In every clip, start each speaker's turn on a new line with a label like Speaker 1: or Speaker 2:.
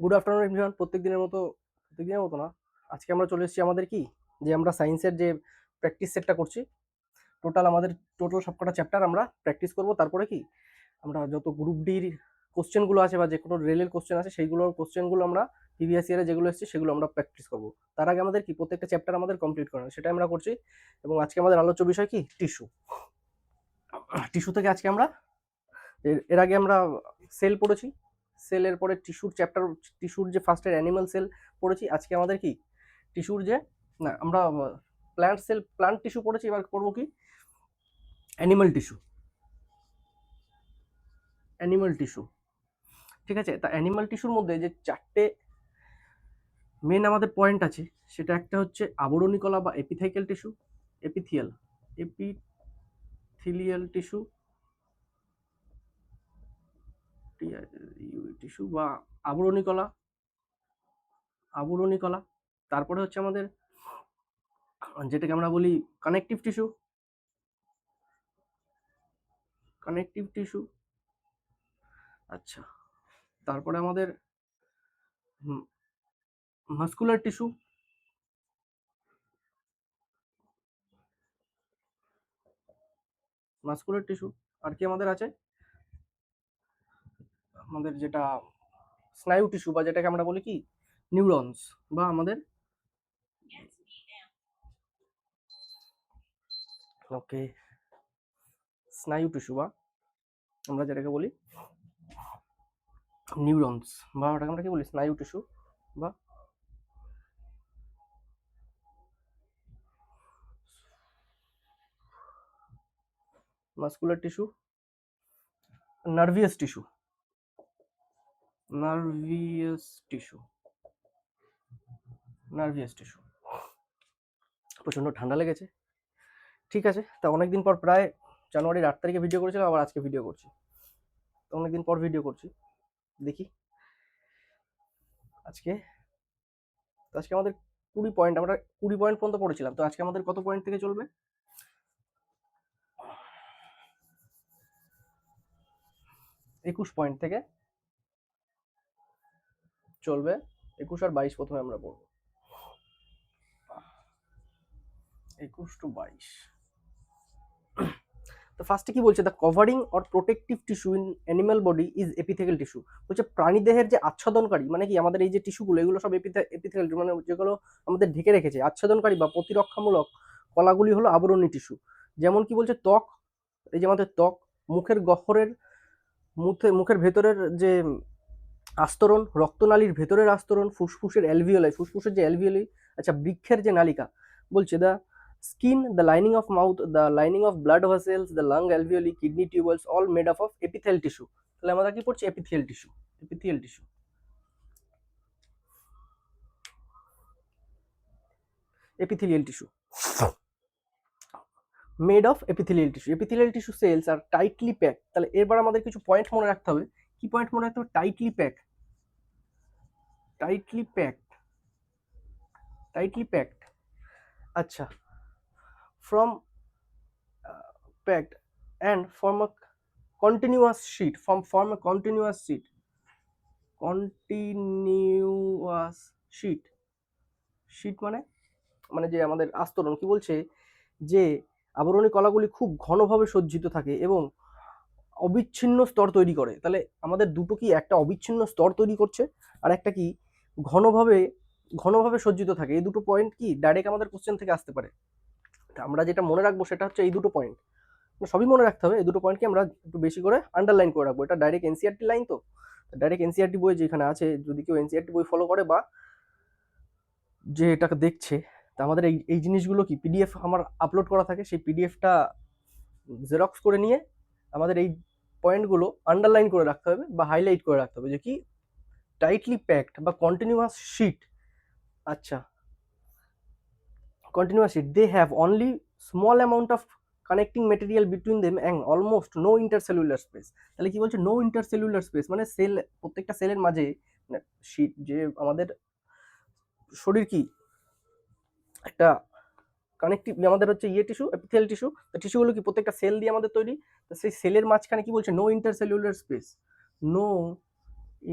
Speaker 1: Good afternoon everyone. প্রত্যেক দিনের মতো না, আজকে আমরা চলে এসেছি আমাদের কি যে আমরা সায়েন্সের যে প্র্যাকটিস সেটটা করছি। টোটাল সবকটা চ্যাপ্টার আমরা প্র্যাকটিস করব। তারপরে কি আমরা যত গ্রুপ ডির কোশ্চেনগুলো আছে বা যে কোনো রেলের কোশ্চেন আছে কোশ্চেনগুলো আমরা প্রিভিয়াস ইয়ারে যেগুলো এসেছে সেগুলো আমরা প্র্যাকটিস করব। তার আগে আমাদের কি প্রত্যেকটা চ্যাপ্টার আমাদের কমপ্লিট করানো, সেটা আমরা করছি। এবং আজকে আমাদের আলোচ্য বিষয় কি টিস্যু। টিস্যু থেকে আজকে আমরা এর আগে আমরা সেল পড়েছি, সেলের পরে টিস্যুর যে ফার্স্টের অ্যানিমাল সেল পড়েছি। আজকে আমাদের কি টিস্যুর যে না আমরা প্লান্ট টিস্যু পড়েছি, এবার করবো কি অ্যানিমাল টিস্যু। ঠিক আছে, তা অ্যানিমাল টিস্যুর মধ্যে যে চারটে মেন আমাদের পয়েন্ট আছে, সেটা একটা হচ্ছে আবরণী কলা বা এপিথেলিয়াল টিস্যু টিস্যু বা আবরণী কলা। তারপরে হচ্ছে আমাদের যেটাকে আমরা বলি কানেকটিভ টিস্যু। আচ্ছা, তারপরে আমাদের মাস্কুলার টিস্যু। আর কি আমাদের আছে, আমাদের যেটা স্নায়ু টিস্যু বা যেটাকে আমরা বলি কি নিউরনস বা আমাদের ওকে স্নায়ু টিস্যু বা আমরা যেটাকে বলি নিউরনস বা ওটাকে আমরা কি বলি স্নায়ু টিস্যু বা muscular tissue, nervous tissue nervous tissue nervous tissue প্রচন্ড ঠান্ডা লেগেছে। ঠিক আছে, তা অনেকদিন পর, প্রায় জানুয়ারির 8 তারিখে ভিডিও করেছিলাম, আবার আজকে ভিডিও করছি, অনেকদিন পর ভিডিও করছি। দেখি আজকে আমাদের 20 পয়েন্ট, আমরা 20 পয়েন্ট পর্যন্ত পড়েছিলাম। তো আজকে আমাদের কত পয়েন্ট থেকে চলবে? 21 পয়েন্ট থেকে চলবে। 21 আর 22 প্রথমে আমরা পড়বো, 21 টু 22। তো ফার্স্টে কি বলছে, the covering or protective tissue in animal body is epithelial tissue. বলছে প্রাণীদেহের যে আচ্ছাদনকারী, মানে কি আমাদের এই যে টিস্যুগুলো, এগুলো সব এপিথেলিয়াল, মানে যেগুলো আমাদের ঢেকে রেখেছে, আচ্ছাদনকারী বা প্রতিরক্ষামূলক কলাগুলি হলো আবরণী টিস্যু। যেমন কি বলছে ত্বক, এই যে আমাদের ত্বক, মুখের গহ্বরের মুখের ভেতরের যে আস্তরণ, রক্তনালীর ভেতরের আস্তরণ, ফুসফুসের যে অ্যালভিওলাই, আচ্ছা বৃক্ষের যে নালিকা। বলছে the skin, the lining of mouth, the lining of blood vessels, the lung alveoli, kidney tubewells, all made up of epithelial tissue. তাহলে আমরা কি পড়ছি? Epithelial tissue. Epithelial tissue epithelial tissue made of epithelial tissue cells are tightly pack. তাহলে এবার আমাদের কিছু point মনে রাখতে হবে। কি পয়েন্ট মনে রাখতে হবে? Tightly packed. আচ্ছা, from packed and form a continuous sheet continuous sheet মানে মানে যে আমাদের আস্তরণ। কি বলছে যে আবরণী কলাগুলি খুব ঘনভাবে সজ্জিত থাকে এবং অবিচ্ছিন্ন স্তর তৈরি করে। তাহলে আমাদের দুটো কি, একটা অবিচ্ছিন্ন স্তর তৈরি করছে আর একটা কি ঘনভাবে ঘনভাবে সজ্জিত থাকে। এই দুটো পয়েন্ট কি ডাইরেক্ট আমাদের কোশ্চেন থেকে আসতে পারে। আমরা যেটা মনে রাখবো সেটা হচ্ছে এই দুটো পয়েন্ট, সবই মনে রাখতে হবে। এই দুটো পয়েন্টকে আমরা একটু বেশি করে আন্ডারলাইন করে রাখবো। এটা ডাইরেক্ট এনসিআরটি লাইন, তো ডাইরেক্ট এনসিআরটি বই যেখানে আছে, যদি কেউ এনসিআরটি বই ফলো করে বা যে এটাকে দেখছে, তা আমাদের এই এই জিনিসগুলো কি পিডিএফ আমার আপলোড করা থাকে, সেই পিডিএফটা জেরক্স করে নিয়ে আমাদের এই পয়েন্টগুলো আন্ডারলাইন করে রাখতে হবে বা হাইলাইট করে রাখতে হবে, যে কি টাইটলি প্যাকড বা কন্টিনিউয়াস শিট। আচ্ছা, continuous sheet, they have only small amount of connecting material between them and almost no intercellular space। তাহলে কি বলছে? নো ইন্টারসেলুলার স্পেস, মানে প্রত্যেকটা সেলের মাঝে শীট, যে আমাদের শরীর কি একটা কানেক্টিভ, আমাদের হচ্ছে টিস্যু, এপিথেলিয়াল টিস্যু। তো টিস্যুগুলো কি প্রত্যেকটা সেল দিয়ে আমাদের তৈরি। তো সেই সেলের মাঝখানে কি বলছে? No intercellular space, no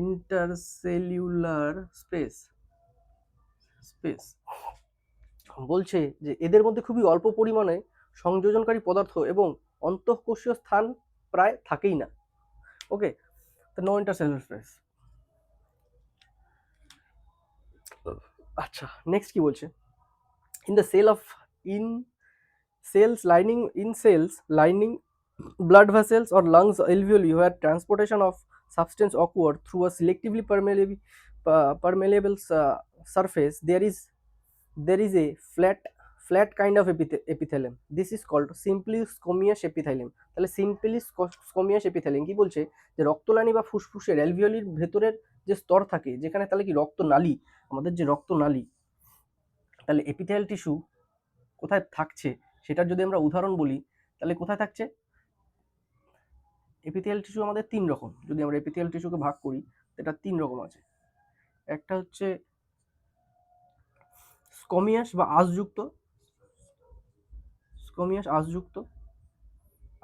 Speaker 1: intercellular space বলছে যে এদের মধ্যে খুবই অল্প পরিমাণে সংযোজনকারী পদার্থ এবং অন্তঃকোষীয় স্থান প্রায় থাকেই না। ওকে, তো নো ইন্টারসেলুলার স্পেস। আচ্ছা, নেক্সট কি বলছে, in the cell of in cells lining blood vessels or lungs alveoli where transportation of substance occur through a selectively permeable surface, there is a flat kind of epithelium. This is called simply squamous epithelium. তাহলে simply স্কমিয়াস epithelium কি বলছে, যে রক্তনালী বা ফুসফুসের অ্যালভিওলির ভেতরের যে স্তর থাকে, যেখানে তাহলে কি রক্তনালী, আমাদের যে রক্তনালী, তাহলে এপিথেলিয়াল টিস্যু কোথায় থাকছে সেটার যদি আমরা উদাহরণ বলি, তাহলে কোথায় থাকছে, এপিথেলিয়াল টিস্যু আমাদের তিন রকম, যদি আমরা এপিথেলিয়াল টিস্যুকে ভাগ করি এটা তিন রকম আছে। একটা হচ্ছে স্কমিয়াস বা আঁশযুক্ত,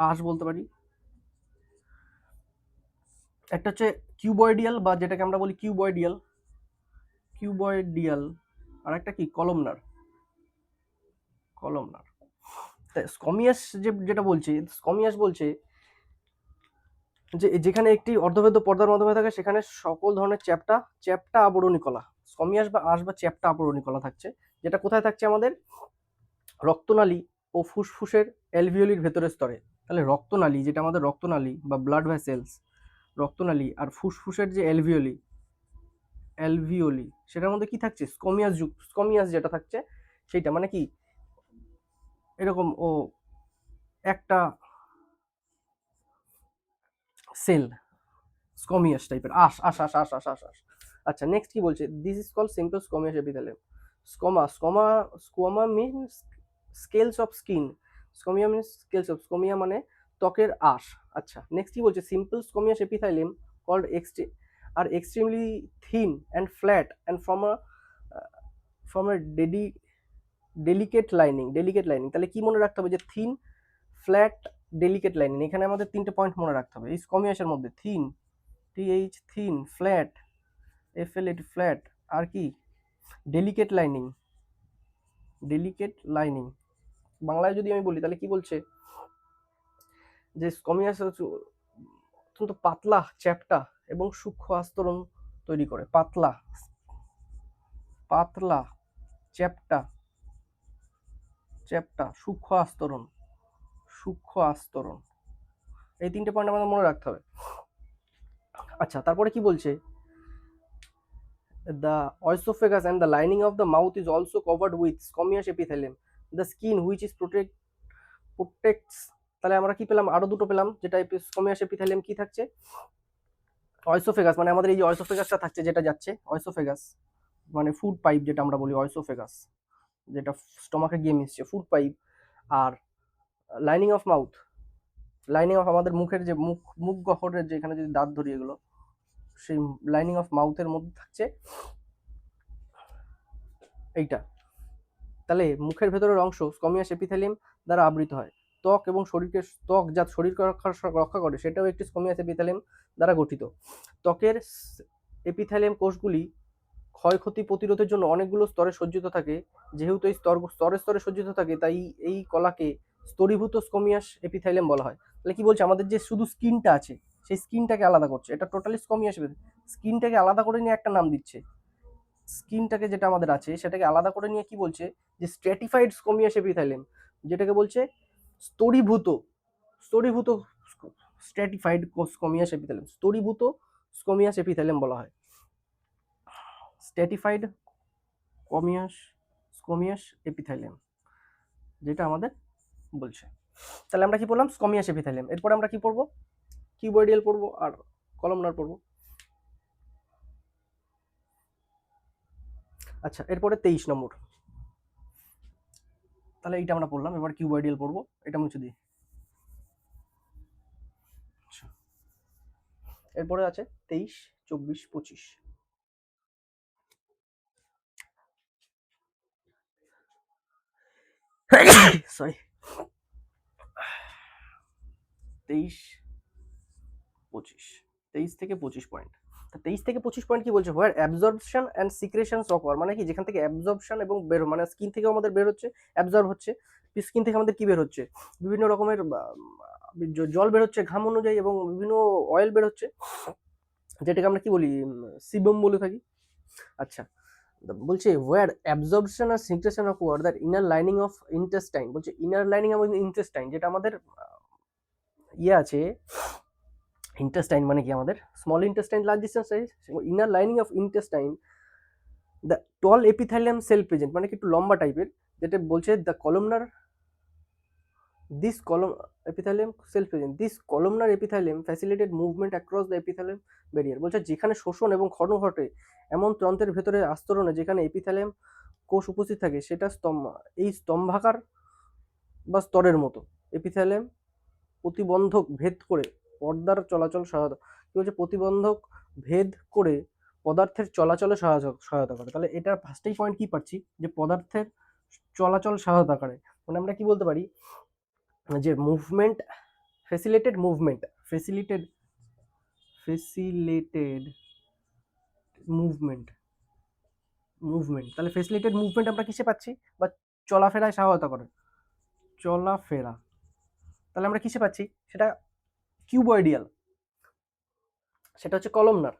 Speaker 1: আঁশ বলতে পারি। একটা হচ্ছে কিউবয়েডিয়াল বা যেটাকে আমরা বলি কিউবয়েডিয়াল, আর একটা কি কলমনার। স্কমিয়াস যেটা বলছে, স্কমিয়াস বলছে যে যেখানে একটি অর্ধবেদ্য পর্দার মাধ্যমে থাকে সেখানে সকল ধরনের চ্যাপ্টা আবরণী কলা, স্কমিয়াস বা আঁশ বা চ্যাপ্টা আবরণী কলা থাকছে, যেটা কোথায় থাকছে, আমাদের রক্তনালী ও ফুসফুসের অ্যালভিওলির ভেতরের স্তরে। তাহলে রক্তনালী, যেটা আমাদের রক্তনালী বা ব্লাড ভেসেলস, রক্তনালী আর ফুসফুসের যে অ্যালভিওলি সেটার মধ্যে কি থাকছে, স্কমিয়াস যেটা থাকছে সেইটা, মানে কি এরকম ও একটা সেল, স্কমিয়াস টাইপের আশ আশ আশ আশ আশ আশ আশ। আচ্ছা, নেক্সট কি বলছে, this is called simple squamous epithelium. Squama means scales of skin, squama মানে ত্বকের আশ। আচ্ছা, নেক্সট কি বলছে, simple squamous epithelium called are extremely thin and flat and from a delicate lining. তাহলে কি মনে রাখতে হবে, যে থিন, ফ্ল্যাট, ডেলিকেট লাইনিং, এখানে আমাদের তিনটে পয়েন্ট মনে রাখতে হবে এই স্কমিয়াসের মধ্যে। থিন, ফ্ল্যাট, ফ্ল্যাট, আর কি ডেলিকেট লাইনিং। বাংলায় যদি আমি বলি তাহলে কি বলছে, যে স্কমিয়াস অত্যন্ত পাতলা, চ্যাপ্টা এবং সূক্ষ্ম আস্তরণ তৈরি করে। পাতলা, চ্যাপ্টা, সূক্ষ্ম আস্তরণ, এই তিনটে পয়েন্ট আমাদের মনে রাখতে হবে। আচ্ছা, তারপরে কি বলছে, the oesophagus and the lining of the mouth is also covered with squamous epithelium. The skin which is protects, তাহলে আমরা কি পেলাম, আরো দুটো পেলাম, যেটা স্কমিয়াস এপিথেলিয়াম কি থাকছে, অয়েসোফেগাস, মানে আমাদের এই যে অয়েসোফেগাসটা থাকছে, যেটা যাচ্ছে অয়েসোফেগাস মানে ফুড পাইপ, যেটা আমরা বলি অয়েসোফেগাস, যেটা স্টমাকে গিয়ে মিশছে, ফুড পাইপ। আর লাইনিং অফ আমাদের মুখের যে মুখ গহ্বরের যেখানে যদি দাঁত ধরি, এগুলো সেই লাইনিং অফ মাউথের মধ্যে থাকছে এইটা। তাহলে মুখের ভেতরের অংশ স্কমিয়াস এপিথেলিয়াম দ্বারা আবৃত হয়। ত্বক এবং যা শরীরকে রক্ষা করে সেটাও একটি স্কমিয়াস এপিথেলিয়াম দ্বারা গঠিত। ত্বকের এপিথেলিয়াম কোষগুলি ক্ষয়ক্ষতি প্রতিরোধের জন্য অনেকগুলো স্তরে সজ্জিত থাকে। যেহেতু এই স্তরে স্তরে সজ্জিত থাকে, তাই এই কলাকে স্তরীভূত স্কমিয়াস এপিথেলিয়াম বলা হয়। তাহলে কি বলছে, আমাদের যে শুধু স্কিনটা আছে সেই স্কিনটাকে আলাদা করছে, এটা টোটালি স্কমিয়াস, স্কিনটাকে আলাদা করে নিয়ে একটা নাম দিচ্ছে। স্কিনটাকে যেটা আমাদের আছে সেটাকে আলাদা করে নিয়ে কি বলছে, যে স্ট্র্যাটিফাইড স্কমিয়াস এপিথেলিয়াম, যেটাকে বলছে স্তরীভূত স্ট্র্যাটিফাইড স্কমিয়াস এপিথেলিয়াম, স্তরীভূত স্কমিয়াস এপিথেলিয়াম বলা হয়। স্ট্র্যাটিফাইড স্কমিয়াস এপিথেলিয়াম যেটা আমাদের বলছে। তাহলে আমরা কি পড়লাম, স্কমিয়াস এপিথেলিয়াম। এরপরে আমরা কি পড়বো, কিউবয়েডিয়াল পড়বো আর কলমনার পড়বো। আচ্ছা, এরপরে 23 নম্বর, তাহলে এইটা আমরা পড়লাম, এবার কিউবয়েডিয়াল পড়বো, এটা মুছে দিই। এরপরে আছে 23, 24, 25। সরি, 23, 25, 23 থেকে 25 পয়েন্ট। 23 থেকে 25 পয়েন্ট কি বলছে, হোয়ার অ্যাবজর্পশন অ্যান্ড সিক্রেশনস অকর, মানে কি যেখান থেকে অ্যাবজর্পশন এবং বের, মানে স্কিন থেকে আমাদের বের হচ্ছে, অ্যাবজর্ব হচ্ছে, স্কিন থেকে আমাদের কি বের হচ্ছে, বিভিন্ন রকমের জল বের হচ্ছে ঘাম অনুযায়ী, এবং বিভিন্ন অয়েল বের হচ্ছে, যেটাকে আমরা কি বলি, সিবম বলে থাকি। আচ্ছা, বলছে ওয়ার অ্যাবজর্পশন আর secretion of where that inner lining of intestine, বলছে ইনার লাইনিং অফ ইন্টেস্টাইন, যেটা আমাদের ইয়ে আছে, ইন্টেস্টাইন মানে কি আমাদের small intestine, large intestine, inner lining of intestine, the tall epithelium cell present, মানে কি একটু লম্বা টাইপের, যেটা বলছে the columnar, this column epithelium cell present, this columnar epithelium facilitated movement across the epithelium barrier, বলছে যেখানে শোষণ এবং ক্ষরণ ঘটে এমন তন্ত্রের ভেতরে আস্তরণে যেখানে এপিথেলিয়াম কোষ উপস্থিত থাকে, সেটা এই স্তম্ভাকার বা স্তরের মতো এপিথেলিয়াম প্রতিবন্ধক ভেদ করে পর্দার চলাচল সহায়তা, কি বলছে, প্রতিবন্ধক ভেদ করে পদার্থের চলাচলে সহায়তা করে। তাহলে এটার ফার্স্টেই পয়েন্ট কি পাচ্ছি, যে পদার্থের চলাচল সহায়তা করে, মানে আমরা কি বলতে পারি যে movement, facilitated movement, facilitated movement, তাহলে ফেসিলিটেড মুভমেন্ট আমরা কিসে পাচ্ছি, বা চলাফেরায় সহায়তা করে, চলাফেরা, তাহলে আমরা কিসে পাচ্ছি, সেটা কিউবয়েডিয়াল, সেটা হচ্ছে কলমনার,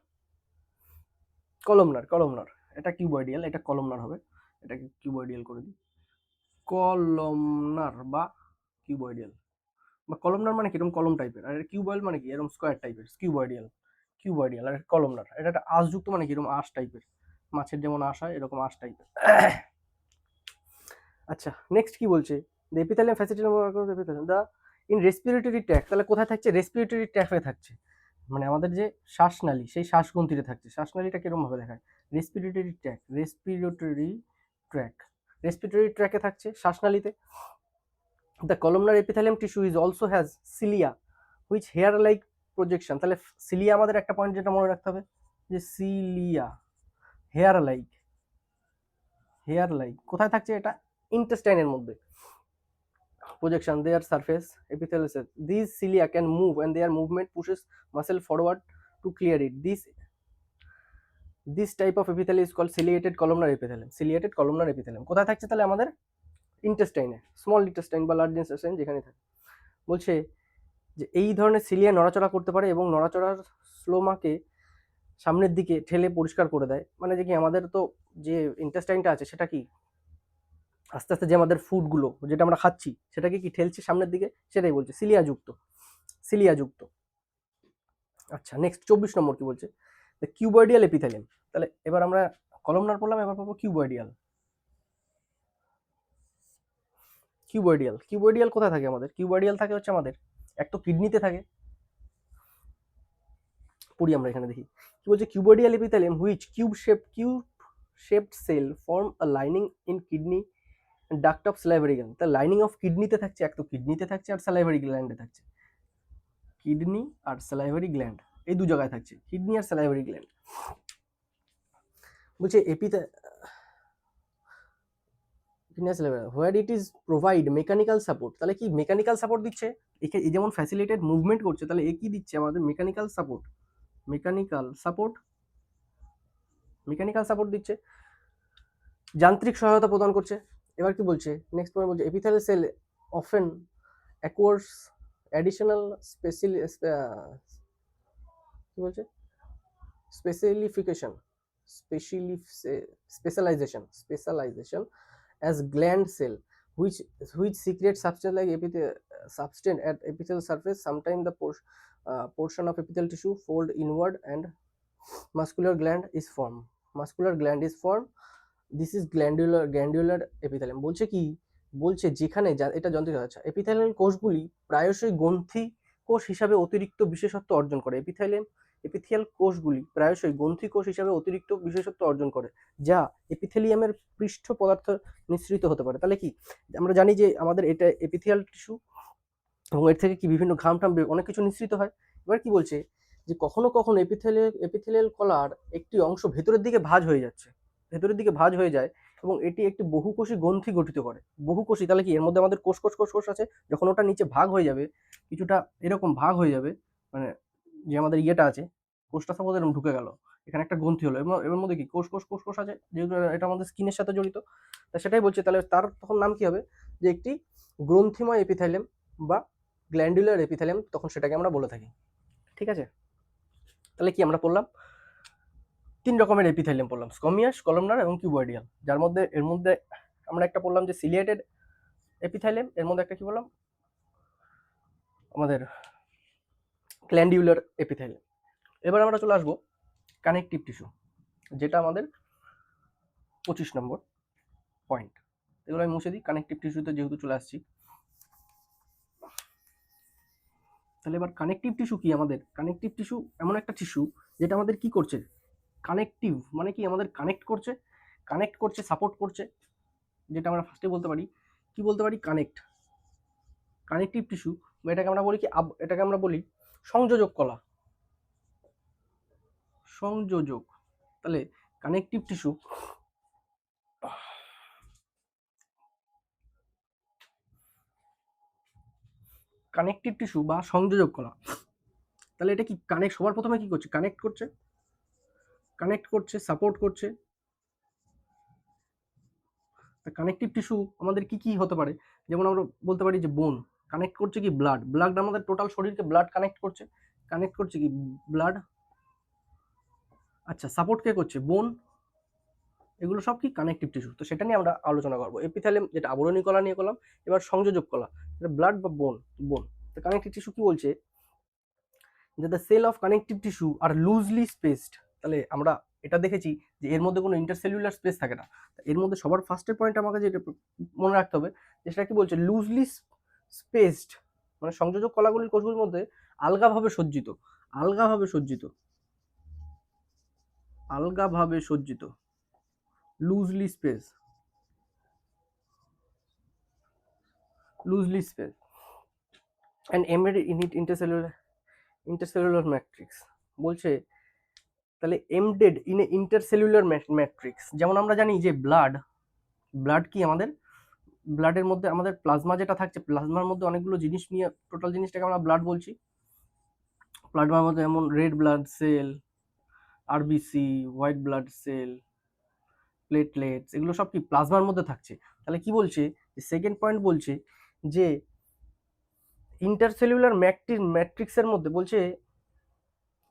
Speaker 1: এটা কিউবয়েডিয়াল, এটা কলমনার হবে, এটাকে কিউবয়েডিয়াল করে দিই, কলমনার বা কিউবয়েডিয়াল, বা কলমনার মানে কি এরকম কলম টাইপের, আর কিউবয়েল মানে কি এরকম স্কোয়ার টাইপের, কিউবয়েডিয়াল, আর কলমনার এটা একটা আঁশযুক্ত, মানে কি এরকম আঁশ টাইপের, মাছের যেমন আঁশ হয় এরকম আঁশ টাইপের। আচ্ছা, নেক্সট কি বলছে, the epithelium facilitated the in respiratory tract, তাহলে কোথায় থাকছে, রেসপিরেটরি ট্র্যাক্টে থাকছে, মানে আমাদের যে শ্বাসনালী সেই শ্বাসগ্রন্থিতে থাকছে, শ্বাসনালীটা কিরকম ভাবে দেখায়, রেসপিরেটরি ট্র্যাকে থাকছে, শ্বাসনালীতে। The columnar epithelium tissue is also has cilia which hair like projection, তাহলে সিলিয়া আমাদের একটা পয়েন্ট যেটা মনে রাখতে হবে, যে সিলিয়া হেয়ার লাইক কোথায় থাকছে, এটা ইন্টেস্টাইনের মধ্যে, projection their surface epithelial cells, these cilia can move and their movement pushes muscle forward to clear it, this type of epithelium is called ciliated columnar epithelium, কোথায় থাকছে তাহলে আমাদের ইন্টেস্টাইনে, স্মল ইন্টেস্টাইন বা large intestine যেখানে থাকে। বলছে যে এই ধরনের সিলিয়া নড়াচড়া করতে পারে এবং নড়াচড়ার স্লোমাকে সামনের দিকে ঠেলে পরিষ্কার করে দেয়, মানে যে কি আমাদের তো যে ইন্টেস্টাইনটা আছে সেটা কি আস্তে আস্তে যে আমাদের ফুডগুলো যেটা আমরা খাচ্ছি সেটাকে কি ঠেলছে সামনের দিকে, সেটাই বলছে সিলিয়াযুক্ত। আচ্ছা, নেক্সট 24 নম্বর কি বলছে, দ্য কিউবয়েডিয়াল এপিথেলিয়াম, তাহলে এবার আমরা কলমনার পড়লাম, এবার পাবো কিউবয়েডিয়াল কোথায় থাকে আমাদের, কিউবয়েডিয়াল থাকে হচ্ছে আমাদের এক তো কিডনিতে থাকে, পড়ি আমরা এখানে দেখি কি বলছে, cuboidal epithelium which cube shaped cell form a lining in kidney duct of salivary gland, তাহলে লাইনিং অফ কিডনিতে থাকছে, এক তো কিডনিতে থাকছে আর স্যালাইভারি গ্ল্যান্ডে থাকছে, কিডনি আর স্যালাইভারি গ্ল্যান্ড এই দু জায়গায় থাকছে, কিডনি আর স্যালাইভারি গ্ল্যান্ড। বলছে where it is provide mechanical support, তাহলে কি মেকানিক্যাল সাপোর্ট দিচ্ছে, একে যেমন ফ্যাসিলিটেড মুভমেন্ট করছে, তাহলে এ কি দিচ্ছে আমাদের মেকানিক্যাল সাপোর্ট দিচ্ছে, যান্ত্রিক সহায়তা প্রদান করছে। এবার কি বলছে, নেক্সট পয়েন্ট বলছে epithelial cell often acquires additional কি বলছে specialization as gland cell which secrete substance like substance at epithelial surface, sometimes the portion of epithelial tissue fold inward and muscular gland is formed, this is glandular epithelium। বলছে কি, বলছে যেখানে এটা যন্ত্রিত, আচ্ছা, epithelial কোষগুলি প্রায়শই গ্রন্থি কোষ হিসাবে অতিরিক্ত বিশেষত্ব অর্জন করে, এপিথেলিয়াল কোষগুলি প্রায়শই গ্রন্থি কোষ হিসাবে অতিরিক্ত বিশেষত্ব অর্জন করে, যা এপিথেলিয়ামের পৃষ্ঠ পদার্থ নিঃসৃত হতে পারে। তাহলে কি আমরা জানি যে আমাদের এটা এপিথেলিয়াল টিস্যু এবং এর থেকে কি বিভিন্ন ঘাম টাম অনেক কিছু নিঃসৃত হয়। এবার কি বলছে যে কখনো কখনো এপিথেলিয়াল কলার একটি অংশ ভেতরের দিকে ভাঁজ হয়ে যায় এবং এটি একটি বহুকোষী গ্রন্থি গঠিত করে। বহুকোষী তাহলে কি এর মধ্যে আমাদের কোষ আছে, যখন ওটা নিচে ভাগ হয়ে যাবে, কিছুটা এরকম ভাগ হয়ে যাবে, মানে যে আমাদের ইয়েটা আছে কোষটা সাপোজ এরকম ঢুকে গেল, এখানে একটা গ্রন্থি হলো, এর মধ্যে কি কোষ কোষ কোষ কোষ আছে, যেহেতু এটা আমাদের স্কিনের সাথে জড়িত, তা সেটাই বলছে। তাহলে তার তখন নাম কি হবে, যে একটি গ্রন্থিময় এপিথেলিয়াম বা গ্ল্যান্ডুলার এপিথেলিয়াম, তখন সেটাকে আমরা বলে থাকি। ঠিক আছে, তাহলে কি আমরা পড়লাম, 3 রকমের এপিথেলিয়াম পড়লাম, স্কমিয়াস, কলামনার এবং কিউবয়েডিয়াল। যার মধ্যে এর মধ্যে আমরা একটা পড়লাম যে সিলিয়েটেড এপিথেলিয়াম, এর মধ্যে একটা কি বললাম আমাদের গ্ল্যান্ডিউলার এপিথেলিয়াম। এবার আমরা চলে আসবো কানেকটিভ টিস্যু, যেটা আমাদের 25 নম্বর পয়েন্ট। এগুলো আমি মুছে দিই, কানেকটিভ টিস্যুতে যেহেতু চলে আসছি। তাহলে এবার কানেকটিভ টিস্যু কি, আমাদের কানেকটিভ টিস্যু এমন একটা টিস্যু যেটা আমাদের কি করছে, কানেকটিভ মানে কি, আমাদের কানেক্ট করছে, সাপোর্ট করছে, যেটা আমরা ফার্স্টে বলতে পারি, কি বলতে পারি, কানেকটিভ টিস্যু, এটাকে আমরা বলি কি, এটাকে আমরা বলি সংযোজক কলা, সংযোজক। তাহলে কানেকটিভ টিস্যু বা সংযোজক কলা, তাহলে এটা কি সবার প্রথমে কি করছে, কানেক্ট করছে, সাপোর্ট করছে। কানেকটিভ টিস্যু আমাদের কি কি হতে পারে, যেমন আমরা বলতে পারি যে বোন কানেক্ট করছে কি, ব্লাড আমাদের টোটাল শরীরকে ব্লাড কানেক্ট করছে কি ব্লাড। আচ্ছা, সাপোর্ট কে করছে, বোন। এগুলো সব কি কানেকটিভ টিস্যু, তো সেটা নিয়ে আমরা আলোচনা করবো। এপিথেলিয়াম যেটা আবরণী কলা নিয়ে করলাম, এবার সংযোজক কলা, ব্লাড বা বোন। তো কানেকটিভ টিস্যু কি বলছে, যে the cell of connective tissue are loosely spaced. তাহলে আমরা এটা দেখেছি যে এর মধ্যে কোনো ইন্টারসেলুলার স্পেস থাকে না। এর মধ্যে সবার ফার্স্টের পয়েন্ট আমাকে যেটা মনে রাখতে হবে, যে সেটা কি বলছে, লুজলি স্পেসড, মানে সংযোজক কলাগুলির কোষগুলির মধ্যে আলগাভাবে সজ্জিত, loosely space and embedded in it intercellular matrix বলছে। তাহলে এমডেড ইন এ ইন্টারসেলুলার ম্যাট্রিক্স, যেমন আমরা জানি যে ব্লাড কি, আমাদের ব্লাডের মধ্যে আমাদের প্লাজমা যেটা থাকছে, প্লাজমার মধ্যে অনেকগুলো জিনিস নিয়ে টোটাল জিনিসটাকে আমরা ব্লাড বলছি। প্লাজমার মধ্যে যেমন red blood cell, RBC, white blood sell, platelets, এগুলো সব কি প্লাজমার মধ্যে থাকছে। তাহলে কি বলছে, সেকেন্ড পয়েন্ট বলছে যে ইন্টারসেলুলার ম্যাট্রিক্সের মধ্যে বলছে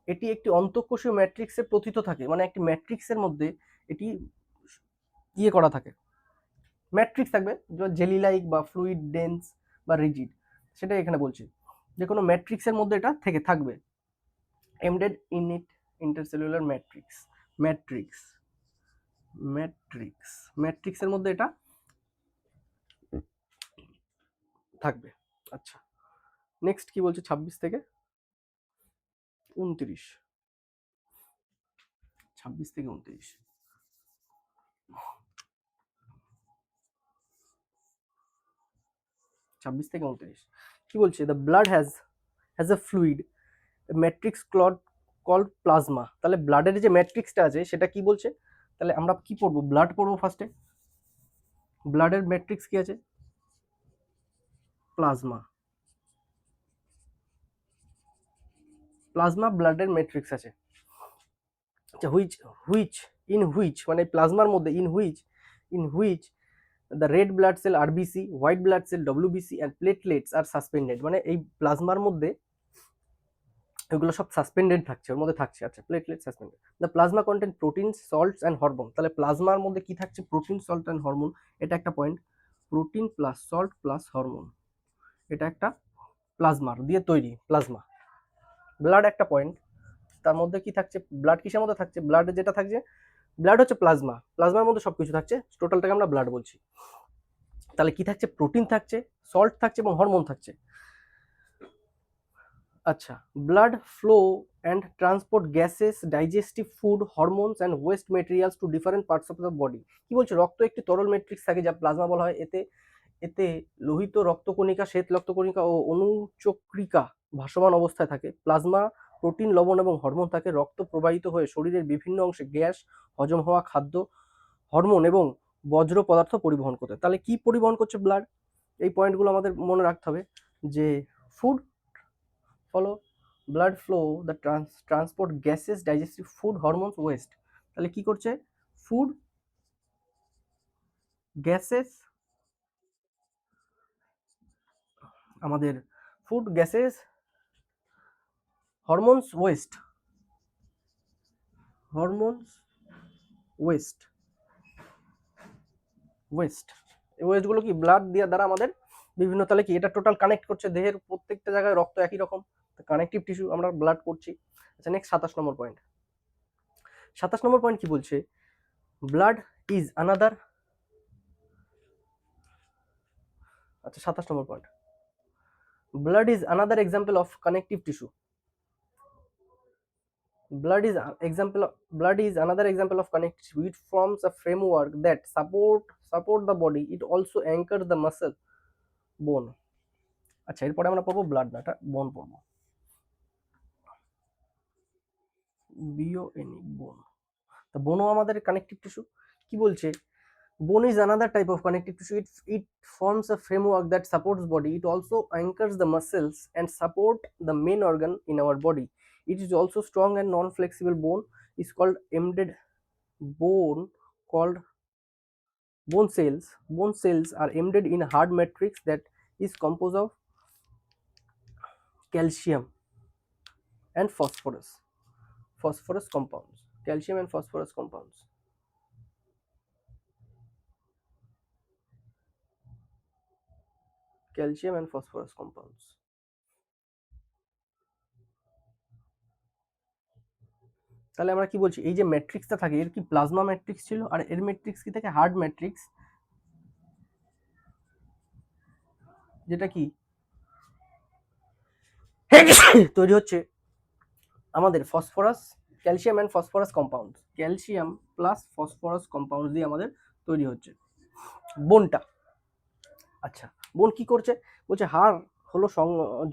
Speaker 1: এটি একটি অন্তঃকোষীয় ম্যাট্রিক্সে প্রথিত থাকে, মানে একটি ম্যাট্রিক্সের মধ্যে এটি করা থাকে, ম্যাট্রিক্স থাকবে জেলি লাইক বা ফ্লুইড, ডেন্স বা রিজিড, সেটাই এখানে বলছে, যে কোনো ম্যাট্রিক্সের মধ্যে এটা থেকে থাকবে। এমডেড ইন ইট ইন্টারসেলুলার ম্যাট্রিক্সের মধ্যে এটা থাকবে। আচ্ছা, নেক্সট কি বলছে, 26 থেকে 29, 26 থেকে 29, কি বলছে, the blood has a fluid matrix called plasma. তাহলে ব্লাডের যে ম্যাট্রিক্সটা আছে সেটা কি বলছে, তাহলে আমরা কি পড়বো, ব্লাড পড়বো ফার্স্টে। ব্লাডের ম্যাট্রিক্স কি আছে, প্লাজমা ব্লাডের ম্যাট্রিক্স আছে। আচ্ছা, হুইচ মানে প্লাজমার মধ্যে, in which the red blood cell RBC, white blood cell WBC and platelets are suspended, মানে এই প্লাজমার মধ্যে এগুলো সব সাসপেন্ডেড থাকছে, ওর মধ্যে থাকছে। আচ্ছা, platelet suspended. The plasma content protein, salts and hormone. তাহলে প্লাজমার মধ্যে কি থাকছে, প্রোটিন, সল্ট অ্যান্ড হরমোন, এটা একটা point. Protein plus salt plus hormone, এটা একটা প্লাজমার দিয়ে তৈরি প্লাজমা। ব্লাড একটা পয়েন্ট, তার মধ্যে কি থাকছে, ব্লাড কিসের মধ্যে থাকছে, ব্লাড যেটা থাকছে, ব্লাড হচ্ছে প্লাজমার মধ্যে সবকিছু থাকছে, টোটালটাকে আমরা ব্লাড বলছি। তাহলে কি থাকছে, প্রোটিন থাকছে, সল্ট থাকছে এবং হরমোন থাকছে। আচ্ছা, blood flow and transport gases, digestive food, hormones and waste materials to different parts of the body. কি বলছে, রক্ত একটি তরল ম্যাট্রিক্স থাকে যা প্লাজমা বলা হয়। এতে লোহিত রক্তকণিকা, শ্বেত রক্তকণিকা ও অনুচক্রিকা ভাসমান অবস্থায় থাকে। প্লাজমা প্রোটিন, লবণ এবং হরমোন থাকে। রক্ত প্রবাহিত হয়ে শরীরের বিভিন্ন অংশে গ্যাস, হজম হওয়া খাদ্য, হরমোন এবং বজ্র পদার্থ পরিবহন করতে। তাহলে কি পরিবহন করছে ব্লাড, এই পয়েন্টগুলো আমাদের মনে রাখতে হবে, যে food, follow blood flow the transport gases, digestive food, hormones, West. তাহলে কি করছে? ফুড, গ্যাসেস, আমাদের food, gases, hormones, West, hormones, West, West. এই ওয়েস্টগুলো কি ব্লাড দিয়ে দ্বারা আমাদের বিভিন্ন, তাহলে কি এটা টোটাল কানেক্ট করছে দেহের প্রত্যেকটা জায়গায়, রক্ত একই রকম, কানেকটিভ টিস্যু আমরা ব্লাড করছি। আচ্ছা, নেক্সট 27 নম্বর পয়েন্ট। 27 নম্বর পয়েন্ট কি বলছে? ব্লাড ইজ আনাদার, আচ্ছা 27 নম্বর point, blood is another example of connective tissue. Blood is another example of connective tissue. It forms a framework that support the body. It also anchors the muscle, bone. আচ্ছা, এরপরে আমরা পড়বো blood না, এটা বোন পড়বো, বিওএনই, বোন। তো বোনও আমাদের কানেকটিভ টিস্যু। কি বলছে? Bone is another type of connective tissue. It forms a framework that supports body. It also anchors the muscles and support the main organ in our body. It is also strong and non-flexible. Bone is called embedded bone, called bone cells. Bone cells are embedded in hard matrix that is composed of calcium and phosphorus compounds. Calcium and phosphorus compounds. Calcium and phosphorus compounds. তাহলে আমরা কি বলছি? এই যে ম্যাট্রিক্সটা থাকে, এর কি plasma matrix ছিল, আর এর ম্যাট্রিক্স কি থাকে? হার্ড ম্যাট্রিক্স, যেটা কি তৈরি হচ্ছে আমাদের phosphorus, calcium and phosphorus compound, calcium plus phosphorus compound দিয়ে আমাদের তৈরি হচ্ছে বোনটা। আচ্ছা, বোন কি করছে? বলছে হাড় হলো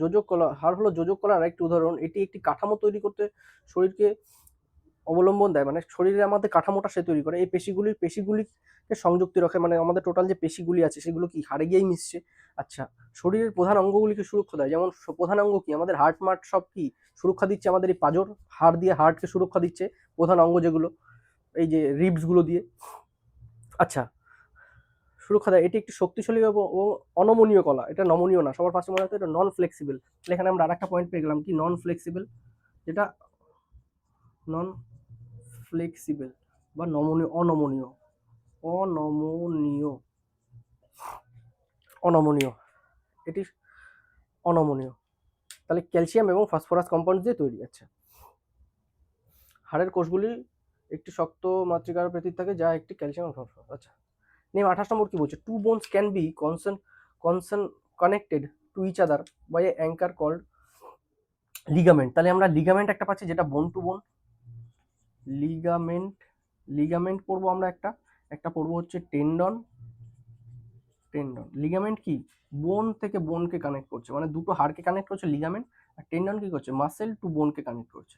Speaker 1: যোজক কলা, হাড় হলো যোজক কলার একটি উদাহরণ। এটি একটি কাঠামো তৈরি করতে শরীরকে অবলম্বন দেয়, মানে শরীরে আমাদের কাঠামোটা সে তৈরি করে। এই পেশিগুলিকে সংযুক্তি রাখে, মানে আমাদের টোটাল যে পেশিগুলি আছে সেগুলো কি হাড়ে গিয়েই মিশছে। আচ্ছা, শরীরের প্রধান অঙ্গগুলিকে সুরক্ষা দেয়, যেমন প্রধান অঙ্গ কি আমাদের হার্ট মার্ট সব কি সুরক্ষা দিচ্ছে আমাদের এই পাঁজর, হাড় দিয়ে হার্টকে সুরক্ষা দিচ্ছে প্রধান অঙ্গ যেগুলো, এই যে রিবস গুলো দিয়ে। আচ্ছা, সুরক্ষা দেয়। এটি একটি শক্তিশালী এবং অনমনীয় কলা। এটা নমনীয় না, সবার ফার্স্টে মনে হতো এটা নন ফ্লেক্সিবল। তাহলে এখানে আমরা আরেকটা পয়েন্ট পেয়ে গেলাম কি? নন ফ্লেক্সিবল, যেটা নন ফ্লেক্সিবল বা নমনীয়, অনমনীয়, অনমনীয়, অনমনীয়, এটি অনমনীয়। তাহলে ক্যালসিয়াম এবং ফসফরাস কম্পাউন্ড দিয়ে তৈরি। আচ্ছা, হাড়ের কোষগুলি একটি শক্ত মাতৃকার প্রেতিক থাকে যা একটি ক্যালসিয়াম এবং ফসফরাস। আচ্ছা, নেম 28 নম্বর কি বলছে? Two bones can be connected to each other by a anchor called ligament. তাহলে আমরা লিগামেন্ট একটা পাচ্ছি যেটা বোন টু বোন, লিগামেন্ট পড়বো আমরা একটা পড়বো হচ্ছে টেন্ডন। লিগামেন্ট কি? বোন থেকে বোনকে কানেক্ট করছে, মানে দুটো হাড়কে কানেক্ট করছে লিগামেন্ট। আর টেন্ডন কি করছে? মাসেল টু বোনকে কানেক্ট করছে,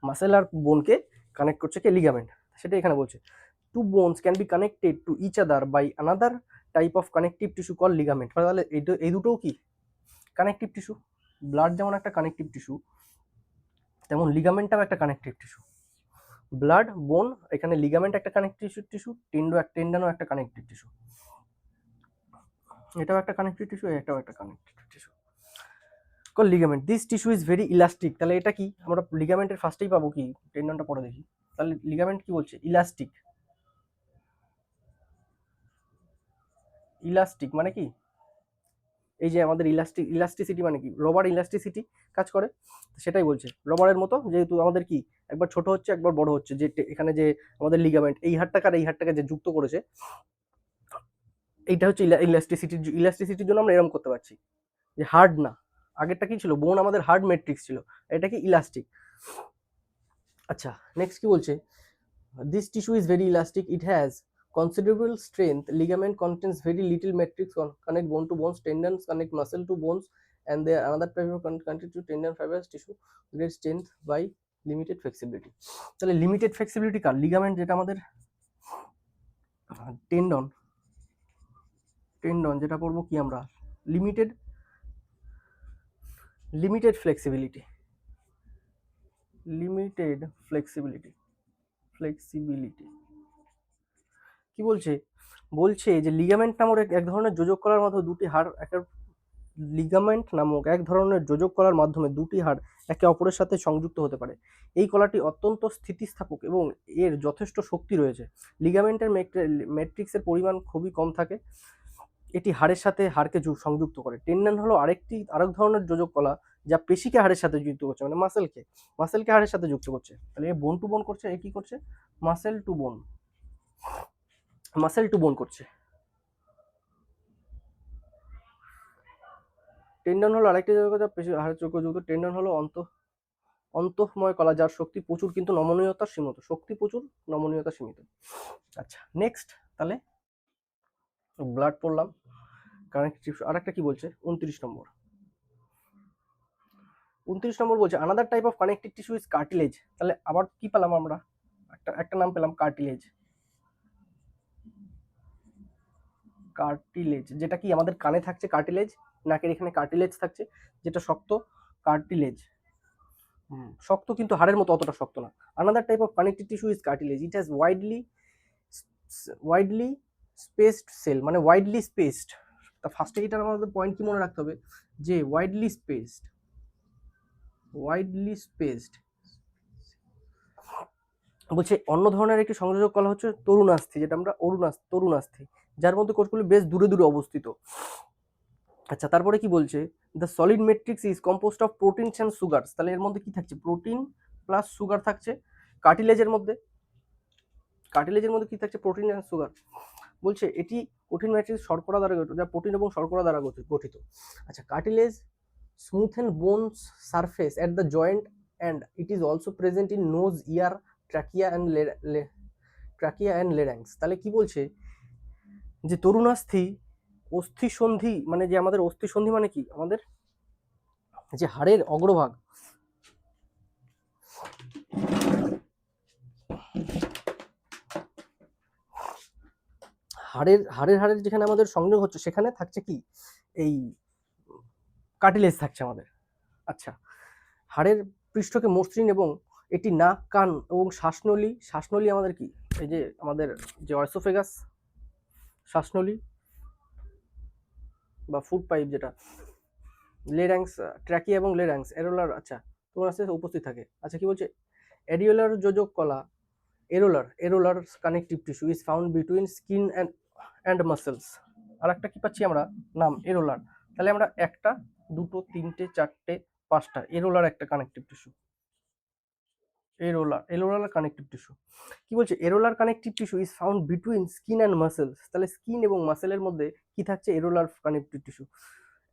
Speaker 1: মাসেল আর বোনকে কানেক্ট করছে কে? লিগামেন্ট। সেটা এখানে বলছে two bones can be connected to each other by another type of connective tissue call ligament. তাহলে এই দুটোও কি কানেক্টিভ টিস্যু? ব্লাড যেমন একটা কানেক্টিভ টিস্যু, তেমন লিগামেন্টটাও একটা কানেক্টিভ টিস্যু। ব্লাড, বোন, এখানে লিগামেন্ট একটা কানেক্টিভ টিস্যু, টেন্ডনও একটা কানেক্টিভ টিস্যু, এটাও একটা কানেক্টিভ টিস্যু, এটাও একটা connective tissue call ligament. This tissue is very elastic. তাহলে এটা কি? আমরা লিগামেন্টের ফার্স্টেই পাবো কি? টেন্ডনটা পরে দেখি। তাহলে লিগামেন্ট কি বলছে? ইলাস্টিক। ইলাস্টিক মানে কি? এই যে আমাদের ইলাস্টিসিটি মানে কি? রবার ইলাস্টিসিটি কাজ করে, সেটাই বলছে। রবারের মতো, যেহেতু আমাদের কি একবার ছোট হচ্ছে একবার বড় হচ্ছে, যে এখানে যে আমাদের লিগামেন্ট এই হাড়টাকে আর এই হাড়টাকে যে যুক্ত করেছে, এইটা হচ্ছে ইলাস্টিসিটির জন্য আমরা এরকম করতে পারছি, যে হার্ড না। আগেরটা কি ছিল? বোন আমাদের হার্ড ম্যাট্রিক্স ছিল, এটা কি ইলাস্টিক। আচ্ছা, নেক্সট কি বলছে? This tissue is very elastic, it has considerable strength. Ligament contains very little matrix, connect bone to bones. Tendons connect muscle to bones, and they are another type of connected to tendon fibrous tissue. Great strength by limited flexibility. তাহলে limited flexibility কার? Ligament, যেটা আমাদের tendon যেটা পড়বো কি আমরা? Limited flexibility, limited flexibility. কি বলছে? বলছে যে লিগামেন্ট নামক এক ধরনের যোজক কলার মাধ্যমে দুটি হাড় লিগামেন্ট নামক এক ধরনের যোজক কলার মাধ্যমে দুটি হাড় একে অপরের সাথে সংযুক্ত হতে পারে। এই কলাটি অত্যন্ত স্থিতিস্থাপক এবং এর যথেষ্ট শক্তি রয়েছে। লিগামেন্টের ম্যাট্রিক্সের পরিমাণ খুবই কম থাকে। এটি হাড়ের সাথে হাড়কে সংযুক্ত করে। টেন্ডন হলো আরেক ধরনের যোজক কলা যা পেশিকে হাড়ের সাথে যুক্ত করছে, মানে মাসেলকে হাড়ের সাথে যুক্ত করছে। তাহলে এ বোন টু বোন করছে, এ কি করছে? মাসেল টু বোন করছে। টেন্ডন হলো আরেকটি যোজক যা পেশি হাড়ের যুক্ত। টেন্ডন হলো অন্তঃময় কলা যার শক্তি প্রচুর কিন্তু নমনীয়তা সীমিত। শক্তি প্রচুর, নমনীয়তা সীমিত। আচ্ছা, নেক্সট তাহলে ব্লাড পড়লাম। কানেকটিভ আরেকটা কি বলছে 29 নম্বর। 29 নম্বর বলছে another type of connective tissue is cartilage. তাহলে আবার কি পেলাম আমরা? একটা নাম পেলাম কার্টিলেজ। যেটা কি আমাদের কানে থাকছে কার্টিলেজ, নাকের এখানে কার্টিলেজ থাকছে যেটা শক্ত, কার্টিলেজ। শক্ত কিন্তু হাড়ের মতো অতটা শক্ত না। Another type of connective tissue is cartilage. It has widely spaced cell, মানে ওয়াইডলি স্পেসড। তা ফার্স্টে এটার আমাদের পয়েন্ট কি মনে রাখতে হবে যে ওয়াইডলি স্পেসড বলছে। অন্য ধরনের একটি সংযোজক কলা হচ্ছে তরুণাস্থি, যেটা আমরা তরুণাস্থি, যার মধ্যে কোষগুলি বেশ দূরে দূরে অবস্থিত। আচ্ছা, তারপরে কি বলছে? The solid matrix is composed of proteins and sugars. তাহলে এর মধ্যে কি থাকছে? প্রোটিন প্লাস সুগার থাকছে। কার্টিলেজের মধ্যে কি থাকছে? Protein and sugar. বলছে এটি কঠিন ম্যাট্রিক্স শর্করা দ্বারা গঠিত, যা প্রোটিন এবং শর্করা দ্বারা গঠিত। আচ্ছা, cartilage smoothen bones surface at the joint and it is also present in nose, ear, trachea and larynx. তাহলে কি বলছে? যে তরুণাস্থি অস্থিসন্ধি, মানে যে আমাদের অস্থিসন্ধি মানে কি? আমাদের যে হাড়ের অগ্রভাগ, হাড়ের যেখানে আমাদের সংযোগ হচ্ছে সেখানে থাকছে কি? এই কার্টিলেজ থাকছে আমাদের। আচ্ছা, হাড়ের পৃষ্ঠকে মসৃণ এবং এটি নাক, কান এবং শ্বাসনলী আমাদের কি? এই যে আমাদের যে অয়েসোফেগাস, শ্বাসনলী বা ফুড পাইপ, যেটা লেরাংস, ট্র্যাকিয়া এবং লেরাংস, এরোলার। আচ্ছা, তোমার কাছে উপস্থিত থাকে। আচ্ছা, কি বলছে? এরিওলার যোজক কলা, areolar connective tissue is found between skin and muscles. আর একটা কি পাচ্ছি আমরা নাম? এরোলার। তাহলে আমরা একটা, দুটো, তিনটে, চারটে, পাঁচটা এরোলার একটা connective tissue. Areolar connective tissue কি বলছে? Areolar connective tissue is found between skin and muscles. তাহলে স্কিন এবং মাসেলের মধ্যে কি থাকছে? Areolar connective tissue.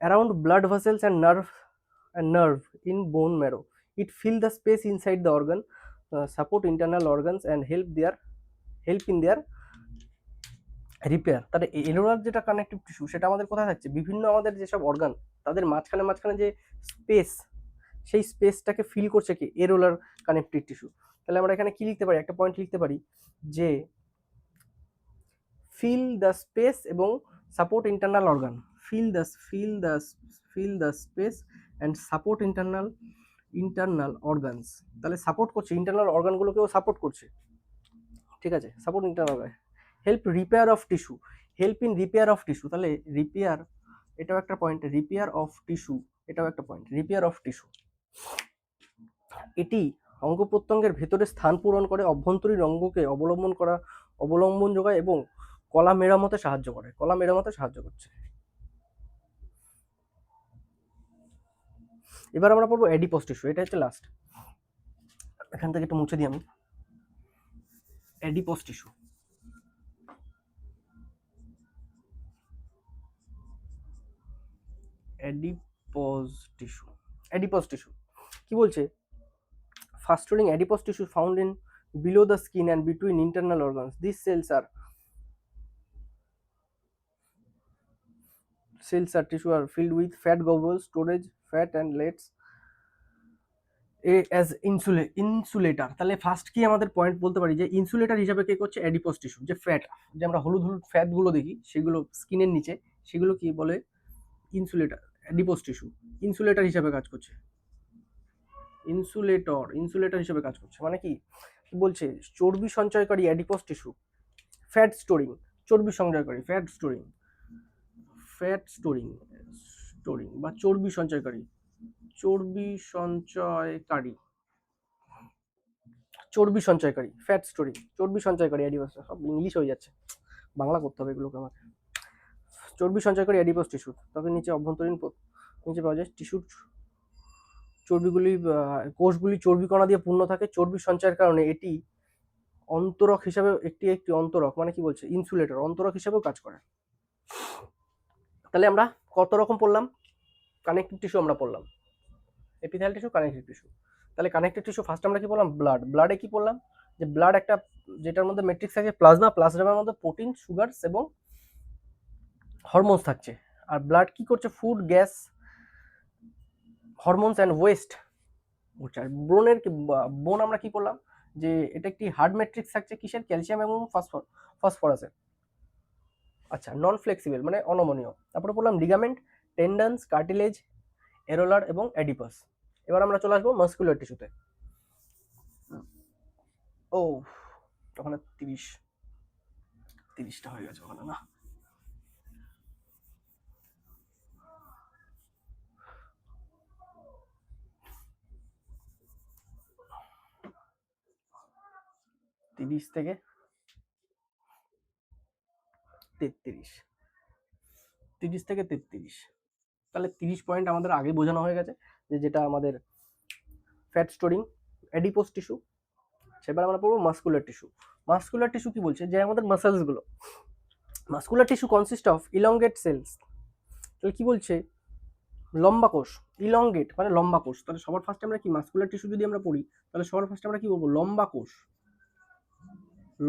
Speaker 1: Around blood vessels and nerve in bone marrow. It fill the space inside the organ, support internal organs and help in their repair. তাহলে areolar যেটা connective tissue সেটা আমাদের কোথায় থাকছে? বিভিন্ন আমাদের যেসব অর্গান তাদের মাঝখানে যে স্পেস, সেই স্পেসটাকে ফিল করছে কি? এরোলার কানেকটিভ টিস্যু। তাহলে আমরা এখানে কি লিখতে পারি? একটা পয়েন্ট লিখতে পারি যে ফিল দ্য স্পেস এবং support internal organ. Fill the space and support internal organs. তাহলে সাপোর্ট করছে, ইন্টারনাল অর্গানগুলোকেও সাপোর্ট করছে। ঠিক আছে, support internal organ. Help in repair of tissue. তাহলে রিপেয়ার, এটাও একটা পয়েন্ট। Repair of tissue. এটি অঙ্গ প্রত্যঙ্গের ভেতরে স্থান পূরণ করে, অভ্যন্তরীণ অঙ্গকে অবলম্বন যোগায় এবং কলা মেরামতে সাহায্য করছে। এবার আমরা পড়বো অ্যাডিপোস টিস্যু। এটা হচ্ছে লাস্ট। এখান থেকে একটু মুছে দিই আমি। অ্যাডিপোস টিস্যু কি বলছে? ফাস্ট-growing adipose tissue found in below the skin and between internal organs. These cells are tissue are filled with fat globules, storage fat and lets as insulator. তাহলে ফার্স্ট কি আমাদের পয়েন্ট বলতে পারি যে ইনসুলেটর হিসাবে কে করছে? Adipose tissue. যে fat, যে আমরা হলুদ ফ্যাট গুলো দেখি সেগুলো স্কিনের নিচে, সেগুলো কি বলে? ইনসুলেটর। অ্যাডিপোস টিস্যু ইনসুলেটর হিসাবে কাজ করছে। ইনসুলেটর, ইনসুলেটর হিসেবে কাজ করছে। মানে কি বলছে, চর্বি সঞ্চয়কারী অ্যাডিপোস টিস্যু, ফ্যাট স্টোরিং, চর্বি সঞ্চয়কারী, fat storing, fat storing, storing বা চর্বি সঞ্চয়কারী, চর্বি সঞ্চয়কারী, চর্বি সঞ্চয়কারী, ফ্যাট স্টোরিং, চর্বি সঞ্চয়কারী অ্যাডিপোস, সব ইংলিশ হয়ে যাচ্ছে, বাংলা করতে হবে এগুলোকে আমাকে। চর্বি সঞ্চয়কারী অ্যাডিপোস টিস্যু, তবে নিচে অভ্যন্তরীণ নিচে পাওয়া যায় টিস্যুর চর্বিগুলি, কোষগুলি চর্বি কণা দিয়ে পূর্ণ থাকে। চর্বি সঞ্চয়ের কারণে এটি অন্তরক হিসাবে, একটি অন্তরক, মানে কি বলছে, ইনসুলেটর, অন্তরক হিসাবেও কাজ করে। তাহলে আমরা কত রকম পড়লাম? কানেকটিভ টিস্যু আমরা পড়লাম, এপিথেলিয়াল টিস্যু, কানেকটিভ টিস্যু। তাহলে কানেকটিভ টিস্যু ফার্স্ট আমরা কি বললাম? ব্লাড। ব্লাডে কি বললাম? যে ব্লাড একটা, যেটার মধ্যে ম্যাট্রিক্স আছে প্লাজমা, প্লাজমার মধ্যে প্রোটিন, সুগারস এবং হরমোনস থাকছে। আর ব্লাড কি করছে? Food, gas, hormones and waste. আর বোনের বোন আমরা কি করলাম? যে এটা একটি হার্ড ম্যাট্রিক্স থাকছে, কিসের? ক্যালসিয়াম এবং ফসফরাসের। আচ্ছা, নন ফ্লেক্সিবল মানে অনমনীয়। তারপরে বললাম লিগামেন্ট, টেন্ডনস, কার্টিলেজ, এরোলার এবং অ্যাডিপাস। এবার আমরা চলে আসবো মাসকুলার টিস্যুতে। ও, ওখানে 30টা হয়ে গেছে ওখানে, না? তিরিশ থেকে 33, 30 থেকে 33। তাহলে 30 পয়েন্ট আমাদের আগে বোঝানো হয়ে গেছে, যে যেটা আমাদের ফ্যাট স্টোরিং, অ্যাডিপোস টিস্যু। সেবার আমরা পড়বো মাসকুলার টিস্যু। মাসকুলার টিস্যু কি বলছে? যে আমাদের মাসেলস গুলো। Muscular tissue consist of elongate cells. তাহলে কি বলছে? লম্বা কোষ, ইলংগেট মানে লম্বা কোষ। তাহলে সবার ফার্স্টে আমরা কি মাসকুলার টিস্যু যদি আমরা পড়ি, তাহলে সবার ফার্স্টে আমরা কি বলবো? লম্বা কোষ।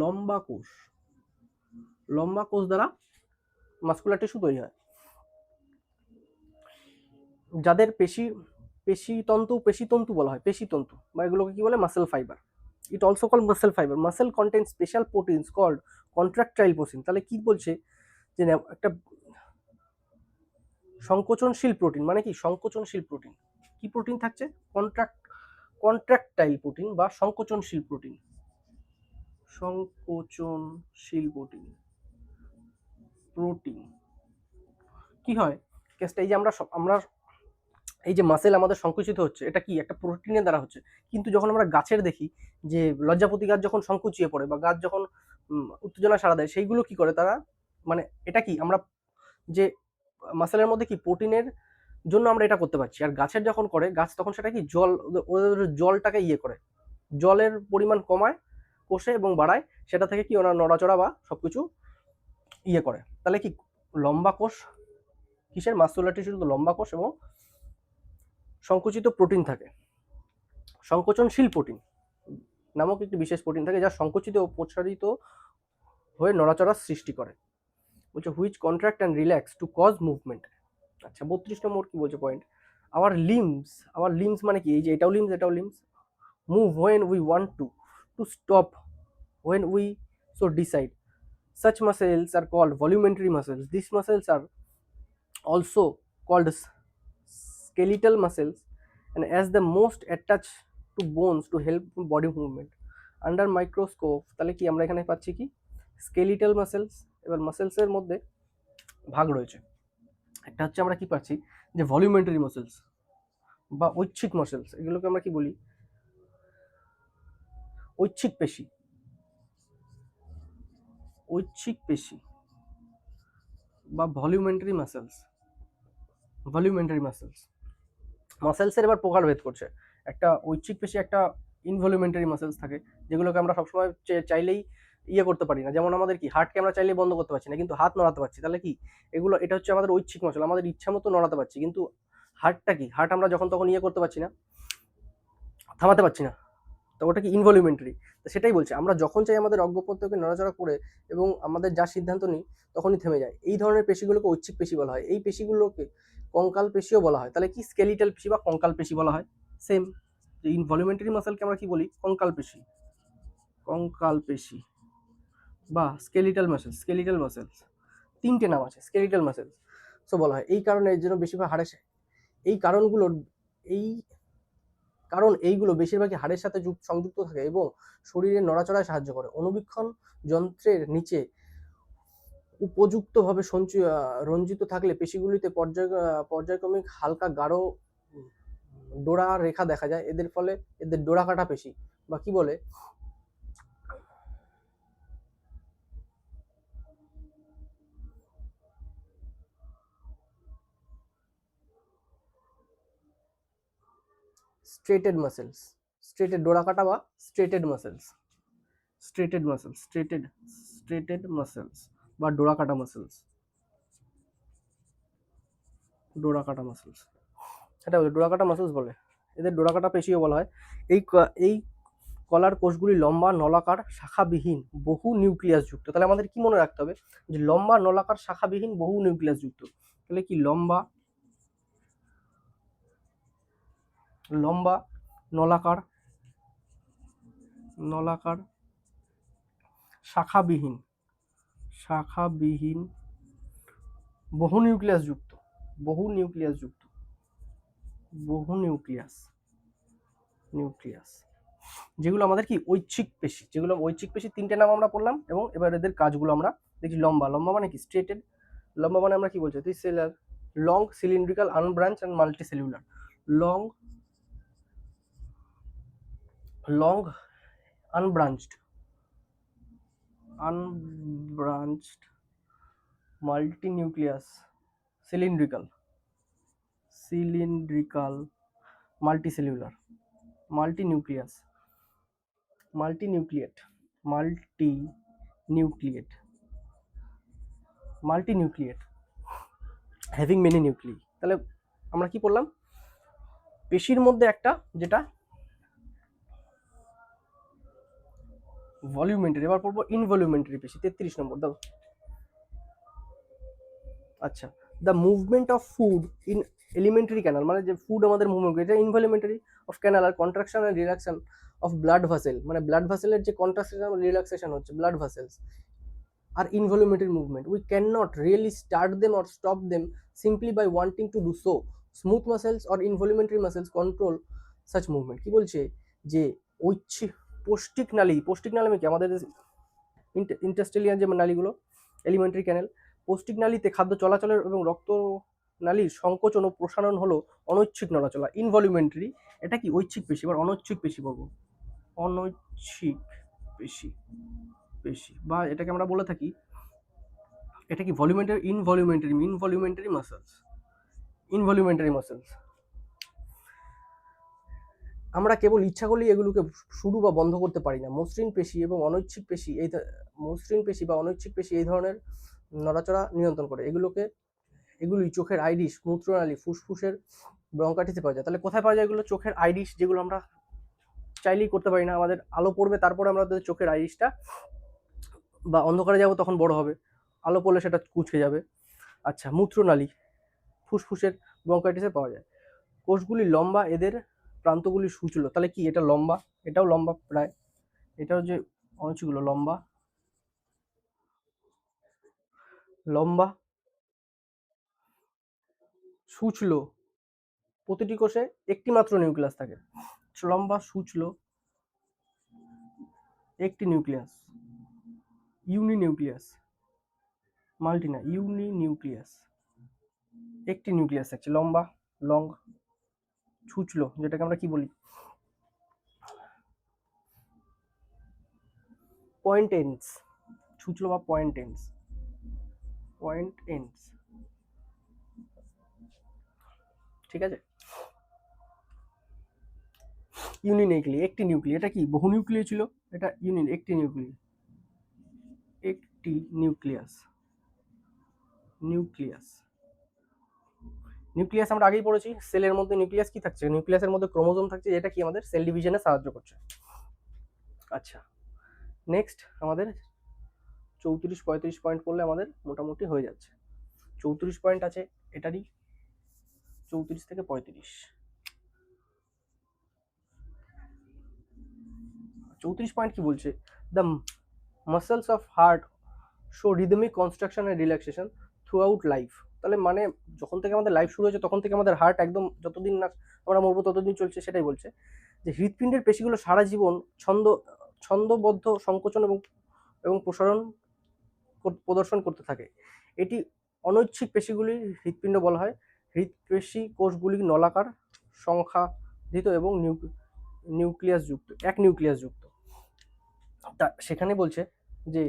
Speaker 1: লম্বা কোষ, লম্বা কোষ দ্বারা মাসকুলার টিস্যু তৈরি হয়। যাদের পেশিতন্তু বলা হয়, পেশিতন্তু, বা এগুলোকে কি বলে? Muscle fibre. It also call muscle fibre. Muscle content special proteins called contractile protein. তাহলে কি বলছে? যে একটা সংকোচনশীল প্রোটিন, মানে কি? সংকোচনশীল প্রোটিন। কি প্রোটিন থাকছে? কন্ট্রাকটাইল প্রোটিন বা সংকোচনশীল প্রোটিন। সংকোচনশীল প্রোটিন, প্রোটিন কি হয় কেসটা? এই যে আমরা এই যে মাসেল আমাদের সংকুচিত হচ্ছে, এটা কি? একটা প্রোটিনের দ্বারা হচ্ছে। কিন্তু যখন আমরা গাছের দেখি, যে লজ্জাপতি গাছ যখন সংকুচিয়ে পড়ে বা গাছ যখন উত্তেজনা সাড়া দেয়, সেইগুলো কি করে তারা? মানে এটা কি আমরা যে মাসেলের মধ্যে কি প্রোটিনের জন্য আমরা এটা করতে পারছি, আর গাছের যখন করে গাছ, তখন সেটা কি জল, ওদের জলটাকে ইয়ে করে, জলের পরিমাণ কমায় কোষে এবং বাড়ায়, সেটা থেকে কি ওরা নড়াচড়া বা সবকিছু ইয়ে করে। তাহলে কি লম্বা কোষ কিসের? মাসকুলার টিস্যুর লম্বা কোষ এবং সংকুচিত প্রোটিন থাকে। সংকোচনশীল প্রোটিন নামক একটি বিশেষ প্রোটিন থাকে, যা সংকুচিত ও প্রসারিত হয়ে নড়াচড়ার সৃষ্টি করে। বলছে which contract and relax to cause movement. আচ্ছা, 32 নম্বর কি বলছে পয়েন্ট? আওয়ার লিমস মানে কি? এই যে এটাও লিমস, এটাও limbs, move when we want to stop when we so decide. Such muscles are called voluntary muscles. These muscles are also called skeletal muscles, and as the most attached to bones to help body movement. Under microscope, তাহলে কি আমরা এখানে পাচ্ছি কি? Skeletal muscles. এবার muscles এর মধ্যে ভাগ রয়েছে। একটা হচ্ছে আমরা কি পাচ্ছি? যে ভলিউমেন্টারি মাসেলস বা ঐচ্ছিক মাসেলস। এগুলোকে আমরা কি বলি? ঐচ্ছিক পেশি, ঐচ্ছিক পেশি বা ভলিউমেন্টারি মাসেলস, ভলিউমেন্টারি মাসেলস। মাসেলসের এবার প্রকারভেদ করছে। একটা ঐচ্ছিক পেশি, একটা ইনভলিউমেন্টারি মাসেলস থাকে, যেগুলোকে আমরা সবসময় চাইলেই ইয়ে করতে পারি না। যেমন আমাদের কি হার্টকে আমরা চাইলেই বন্ধ করতে পারছি না, কিন্তু হাত নড়াতে পারছি। তাহলে কি এগুলো? এটা হচ্ছে আমাদের ঐচ্ছিক মাসেল, আমাদের ইচ্ছা মতো নড়াতে পারছি। কিন্তু হার্টটা কি? হার্ট আমরা যখন তখন ইয়ে করতে পারছি না, থামাতে পারছি না, তো ওটা কি? ইনভলিউমেন্টারি। তো সেটাই বলছে, আমরা যখন চাই আমাদের অঙ্গ প্রত্যঙ্গকে নড়াচড়া করে এবং আমাদের যা সিদ্ধান্ত নিই তখনই থেমে যায়। এই ধরনের পেশিগুলোকে ঐচ্ছিক পেশি বলা হয়। এই পেশিগুলোকে কঙ্কাল পেশিও বলা হয়। তাহলে কি? স্কেলিটাল পেশি বা কঙ্কাল পেশি বলা হয়। সেম, যে ইনভলিউমেন্টারি মাসেলকে আমরা কি বলি? কঙ্কাল পেশি, কঙ্কাল পেশি বা স্কেলিটাল মাসেল, স্কেলিটাল মাসেলস। তিনটে নাম আছে স্কেলিটাল মাসেলস, সো বলা হয়। এই কারণে এর জন্য বেশিরভাগ হাড়ে, এই কারণগুলোর, এই কারণ এইগুলো বেশিরভাগই হাড়ের সাথে সংযুক্ত থাকে এবং শরীরের নড়াচড়ায় সাহায্য করে। অনুবীক্ষণ যন্ত্রের নিচে উপযুক্তভাবে রঞ্জিত থাকলে পেশিগুলিতে পর্যায়ক্রমিক হালকা গাঢ় ডোরা রেখা দেখা যায়। এদের ফলে এদের ডোরা কাটা পেশি বা কি বলে স্ট্রেটেড মাসেলস, স্ট্রেটেড ডোরা কাটা বা স্ট্রেটেড মাসেলস, স্ট্রেটেড মাসেলস বা ডোরা কাটা মাসেলস, ডোরা কাটা মাসেলস, এটা বলে ডোরা কাটা মাসেলস বলে। এদের ডোরা কাটা পেশিও বলা হয়। এই কলার কোষগুলি লম্বা নলাকার শাখাবিহীন বহু নিউক্লিয়াস যুক্ত। তাহলে আমাদের কি মনে রাখতে হবে যে লম্বা নলাকার শাখাবিহীন বহু নিউক্লিয়াস যুক্ত। তাহলে কি লম্বা নলাকার শাখাবিহীন বহু নিউক্লিয়াস যুক্ত যেগুলো আমাদের কি ঐচ্ছিক পেশি, যেগুলো ঐচ্ছিক পেশি তিনটে নাম আমরা পড়লাম এবং এবার এদের কাজগুলো আমরা দেখি। লম্বা মানে কি স্ট্রেটেড, লম্বা মানে আমরা কি বলছি তুই সেলার long cylindrical unbranch and multi cellular, long unbranched multi nucleus cylindrical multi cellular multi nucleate having many nuclei. তাহলে আমরা কি পড়লাম পেশির মধ্যে একটা যেটা ভলিউমেন্টারি, এবার পড়বো ইনভলিউমেন্টারি পেশি 33 নম্বর দাও। আচ্ছা, the movement of food in alimentary canal, মানে যে ফুড আমাদের মুভমেন্ট এটা ইনভলিউমেন্টারি অফ ক্যানাল আর contraction and relaxation of blood vessel, মানে ব্লাড ভেসেলের যে কন্ট্রাকশন আর রিল্যাক্সেশন হচ্ছে ব্লাড ভেসেলস আর involuntary movement. We cannot really start them or stop them simply by wanting to do so. Smooth muscles or involuntary muscles control such movement. কি বলছে যে ঐচ্ছিক পৌষ্টিক নালী কি আমাদের ইন্টাস্টেলিয়ান যে নালীগুলো এলিমেন্টারি ক্যানেল, পৌষ্টিক নালীতে খাদ্য চলাচলের এবং রক্ত নালীর সংকোচন ও প্রসারণ হলো অনৈচ্ছিক নড়াচলা। ইনভলিউমেন্টারি এটা কি ঐচ্ছিক পেশি। এবার অনৈচ্ছিক পেশি বলবো, অনৈচ্ছিক পেশি বা এটাকে আমরা বলে থাকি এটা কি ইনভলিউমেন্টারি মাসেলস। আমরা কেবল ইচ্ছা করলেই এগুলোকে শুরু বা বন্ধ করতে পারি না। মসৃণ পেশি বা অনৈচ্ছিক পেশি এই ধরনের নড়াচড়া নিয়ন্ত্রণ করে। এগুলি চোখের আইরিশ, মূত্রনালী, ফুসফুসের ব্রঙ্কাইটিসে পাওয়া যায়। তাহলে কোথায় পাওয়া যায় এগুলো? চোখের আইরিশ, যেগুলো আমরা চাইলেই করতে পারি না, আমাদের আলো পড়বে তারপরে আমাদের চোখের আইরিশটা, বা অন্ধকারে যাবো তখন বড় হবে, আলো পড়লে সেটা কুচকে যাবে। আচ্ছা, মূত্রনালী, ফুসফুসের ব্রঙ্কাইটিসে পাওয়া যায়। কোষগুলি লম্বা, এদের প্রান্তগুলি সূচল। তাহলে কি এটা লম্বা, এটাও লম্বা প্রায়, এটাও যে অংশগুলো লম্বা সূচল, প্রতিটি কোষে একটি মাত্র নিউক্লিয়াস থাকে। লম্বা সূচল একটি নিউক্লিয়াস, ইউনিনিউক্লিয়াস, মাল্টি না, ইউনিনিউক্লিয়াস, একটি নিউক্লিয়াস থাকছে। লম্বা, লং, ছুঁচলো যেটাকে আমরা কি বলি পয়েন্ট এন্ডস, ছুঁচলো বা পয়েন্ট এন্ডস, ঠিক আছে। ইউনিনিউক্লি, একটি নিউক্লি, এটা কি বহু নিউক্লিয় ছিল, এটা একটি নিউক্লিয়াস আমরা আগেই পড়েছি। সেলের মধ্যে নিউক্লিয়াস কি থাকছে? নিউক্লিয়াসের মধ্যে ক্রোমোজোম থাকছে, যেটা কি আমাদের সেল ডিভিশনে সাহায্য করছে। আচ্ছা, নেক্সট আমাদের 34-35 পয়েন্ট পড়লে আমাদের মোটামুটি হয়ে যাচ্ছে। 34 পয়েন্ট আছে এটারই, 34 থেকে 35। 34 পয়েন্ট কি বলছে? The muscles of heart show rhythmic construction and relaxation throughout life. তাহলে মানে যখন থেকে আমাদের লাইফ শুরু হয়েছে তখন থেকে আমাদের হার্ট একদম যতদিন না আমরা মরবো ততদিন চলছে, সেটাই বলছে যে হৃৎপিণ্ডের পেশিগুলো সারা জীবন ছন্দবদ্ধ সংকোচন এবং এবং প্রসারণ প্রদর্শন করতে থাকে। এটি অনৈচ্ছিক পেশিগুলি হৃৎপিণ্ড বলা হয়। হৃৎপেশি কোষগুলি নলাকার, সংখ্যাধিত এবং নিউক্লিয়াস যুক্ত। তা সেখানে বলছে যে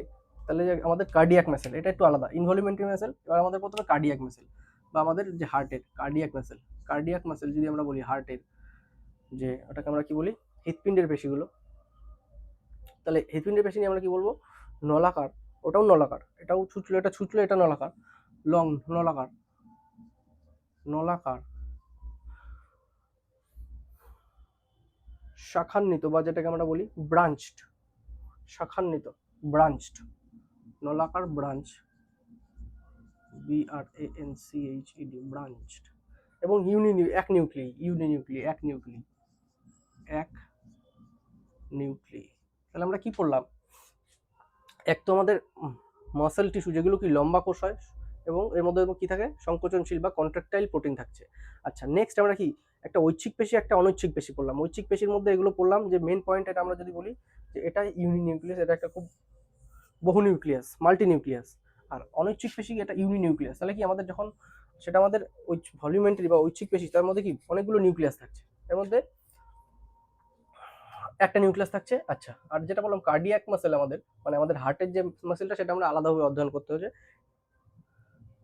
Speaker 1: তাহলে যে আমাদের কার্ডিয়াক ম্যাসেল, এটা একটু আলাদা, ইনভলিউমেন্টারি ম্যাসেল। এবার আমাদের প্রথমে কার্ডিয়াক ম্যাসেল বা আমাদের যে হার্টের কার্ডিয়াক ম্যাসেল যদি আমরা বলি হার্টের, যে ওটাকে আমরা কি বলি, হৃৎপিণ্ডের পেশিগুলো। তাহলে হৃৎপিণ্ডের পেশি নিয়ে আমরা কি বলবো, নলাকার, ওটাও নলাকার, এটাও ছুচলো, এটা ছুচলো, এটা নলাকার, লং নলাকার শাখান্বিত, বা যেটাকে আমরা বলি ব্রাঞ্চড, ব্রাঞ্চড, নলাকার ব্রাঞ্চ, BRANCHED, ব্রাঞ্চড, এবং এক নিউক্লি। তাহলে আমরা কি পড়লাম, এক তো আমাদের মাসেল টিস্যু যেগুলো কি লম্বা কোষ হয়, এবং এর মধ্যে কি থাকে, সংকোচনশীল বা কন্ট্রাকটাইল প্রোটিন থাকছে। আচ্ছা, নেক্সট আমরা কি একটা ঐচ্ছিক পেশি, একটা অনৈচ্ছিক পেশি পড়লাম। ঐচ্ছিক পেশির মধ্যে এগুলো পড়লাম, যে মেন পয়েন্ট এটা আমরা যদি বলি যে এটা ইউনিনিউক্লিয়াস, এটা একটা খুব বহু নিউক্লিয়াস, মাল্টি নিউক্লিয়াস। আর অনৈচ্ছিক পেশি এটা ইউনিনিউক্লিয়াস। তাহলে কি আমাদের যখন সেটা আমাদের ওই ভলিউমেন্টারি বা ঐচ্ছিক পেশি, তার মধ্যে কি অনেকগুলো নিউক্লিয়াস থাকছে, এর মধ্যে একটা নিউক্লিয়াস থাকছে। আচ্ছা, আর যেটা বললাম কার্ডিয়াক মাসেল, আমাদের মানে আমাদের হার্টের যে মাসেলটা, সেটা আমরা আলাদাভাবে অধ্যয়ন করতে হচ্ছে।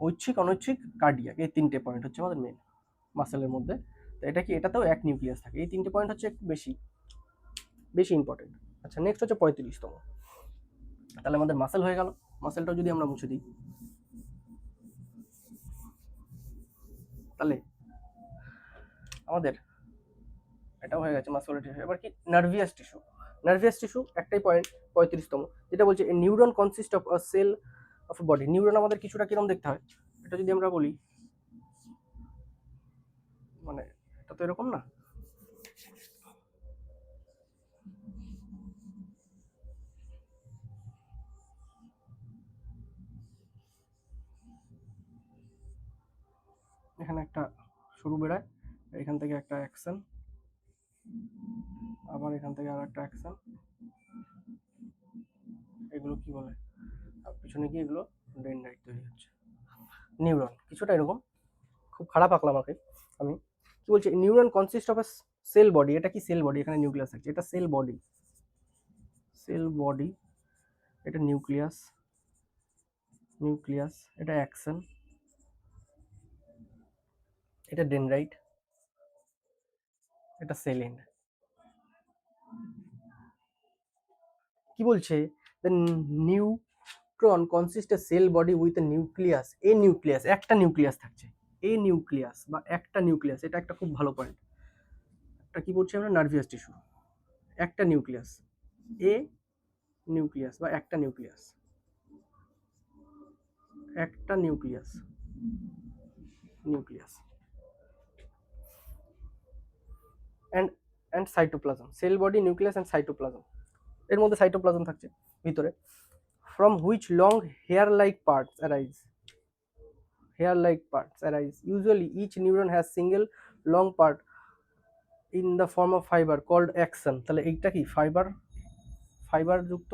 Speaker 1: ঐচ্ছিক, অনৈচ্ছিক, কার্ডিয়াক, এই তিনটে পয়েন্ট হচ্ছে আমাদের মেন মাসেলের মধ্যে। তো এটা কি, এটাতেও এক নিউক্লিয়াস থাকে। এই তিনটে পয়েন্ট হচ্ছে একটু বেশি ইম্পর্টেন্ট। আচ্ছা, নেক্সট হচ্ছে 35তম। তাহলে আমাদের মাসেল হয়ে গেল। মাসেলটাও যদি আমরা মুছে দিই, তাহলে আমাদের এটাও হয়ে গেছে মাসকুলার টিস্যু। এবার কি নার্ভিয়াস টিস্যু, একটাই পয়েন্ট 35তম, যেটা বলছে a neuron consist of a cell of body. Neuron আমাদের কিছুটা কিরকম দেখতে হয়, এটা যদি আমরা বলি, মানে এটা তো এরকম না, এখানে একটা শুরু বেড়ায়, এখান থেকে একটা অ্যাকশন, আবার এখান থেকে আর একটা অ্যাকশন, এগুলো কি বলে, আর পিছনে গিয়ে এগুলো ডেনড্রাইট তৈরি হচ্ছে। নিউরন কিছুটা এরকম, খুব খারাপ আঁকলাম আমাকে আমি। কি বলছে, neuron consist of a sell body. এটা কি সেল বডি, এখানে নিউক্লিয়াস আছে, এটা সেল বডি, এটা নিউক্লিয়াস, এটা অ্যাকশন, এটা ডেনড্রাইট, এটা সেল এন্ড। কি বলছে, the neutron consist A sell body with a nucleus, একটা নিউক্লিয়াস থাকছে, বা একটা নিউক্লিয়াস, এটা একটা খুব ভালো পয়েন্ট। এটা কি বলছি আমরা, নার্ভিয়াস টিস্যু, একটা নিউক্লিয়াস, বা একটা nucleus, and cytoplasm, cell body, nucleus and cytoplasm. এর মধ্যে সাইটোপ্লাজম থাকছে ভিতরে। From which long hair like parts arise, usually each neuron has single long part in the form of fiber called axon। তাহলে এইটা কি fibre যুক্ত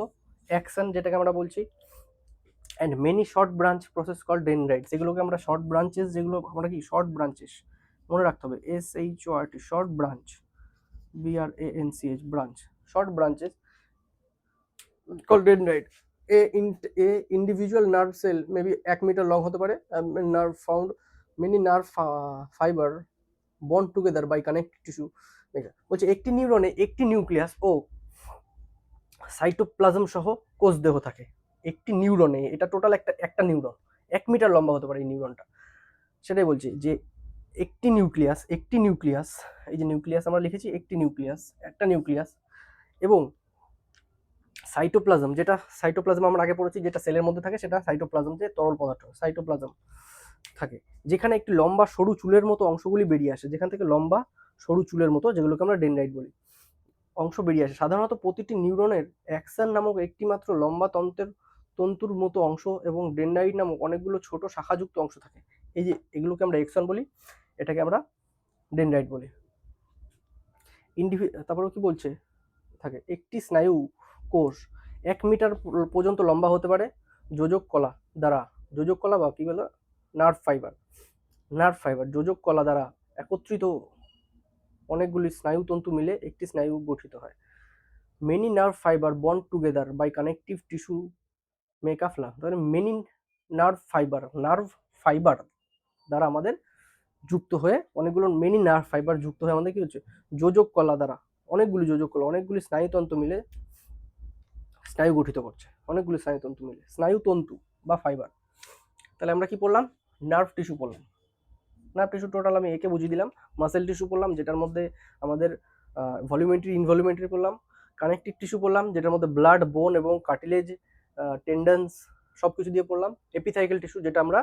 Speaker 1: action, যেটাকে আমরা বলছি। and many short branch process called dendrites, এগুলোকে আমরা শর্ট ব্রাঞ্চেস, যেগুলো আমরা কি শর্ট ব্রাঞ্চেস মনে রাখতে হবে, SHORT, short branch, BRANCH, branch, short branches called dendrite। a individual nerve cell maybe 1 metre long হতে পারে। nerve found many nerve fiber bond together by connective tissue। বলছে একটি নিউরনে একটি নিউক্লিয়াস ও সাইটোপ্লাজম সহ কোষ দেহ থাকে। একটি নিউরনে, এটা টোটাল একটা নিউরন 1 মিটার লম্বা হতে পারে এই নিউরনটা। সেটাই বলছি যে একটি নিউক্লিয়াস, এই যে নিউক্লিয়াস আমরা লিখেছি, একটা নিউক্লিয়াস এবং সাইটোপ্লাজম, যেটা সাইটোপ্লাজম আমরা আগে পড়েছি, যেটা সেলের মধ্যে থাকে, সেটা সাইটোপ্লাজম, যে তরল পদার্থ সাইটোপ্লাজম থাকে, যেখানে একটি লম্বা সরু চুলের মতো অংশগুলি বেরিয়ে আসে, যেখান থেকে লম্বা সরু চুলের মতো, যেগুলোকে আমরা ডেনড্রাইট বলি, অংশ বেরিয়ে আসে। সাধারণত প্রতিটি নিউরনের অ্যাক্সন নামক একটি মাত্র লম্বা তন্তুর মতো অংশ এবং ডেনড্রাইট নামক অনেকগুলো ছোট শাখাযুক্ত অংশ থাকে। এই যে এগুলোকে আমরা এক্সন বলি, এটাকে আমরা ডেনড্রাইট বলি। তারপরে কি বলছে থাকে, একটি স্নায়ু কোষ 1 মিটার পর্যন্ত লম্বা হতে পারে যোজক কলা দ্বারা, যোজক কলা বা কি বলে নার্ভ ফাইবার যোজক কলা দ্বারা একত্রিত অনেকগুলি স্নায়ুতন্তু মিলে একটি স্নায়ু গঠিত হয়। Many nerve fibre bond together by connective tissue make a ফ্লা। তাহলে মেনি নার্ভ ফাইবার দ্বারা আমাদের যুক্ত হয়ে অনেকগুলো মেনি নার্ভ ফাইবার যুক্ত হয়ে আমাদের কি হচ্ছে যোজক কলা দ্বারা অনেকগুলি যোজক কলা, অনেকগুলি স্নায়ুতন্তু মিলে স্নায়ু গঠিত করছে, অনেকগুলি স্নায়ুতন্তু মিলে স্নায়ুতন্তু বা ফাইবার। তাহলে আমরা কি পড়লাম? নার্ভ টিস্যু পড়লাম। নার্ভ টিস্যু টোটাল আমি একে বুঝিয়ে দিলাম। মাসেল টিস্যু পড়লাম, যেটার মধ্যে আমাদের ভলিউমেন্টারি ইনভলিউমেন্টারি পড়লাম। কানেকটিভ টিস্যু পড়লাম, যেটার মধ্যে ব্লাড, বোন এবং কার্টিলেজ, টেন্ডনস সবকিছু দিয়ে পড়লাম। এপিথাইক্যাল টিস্যু, যেটা আমরা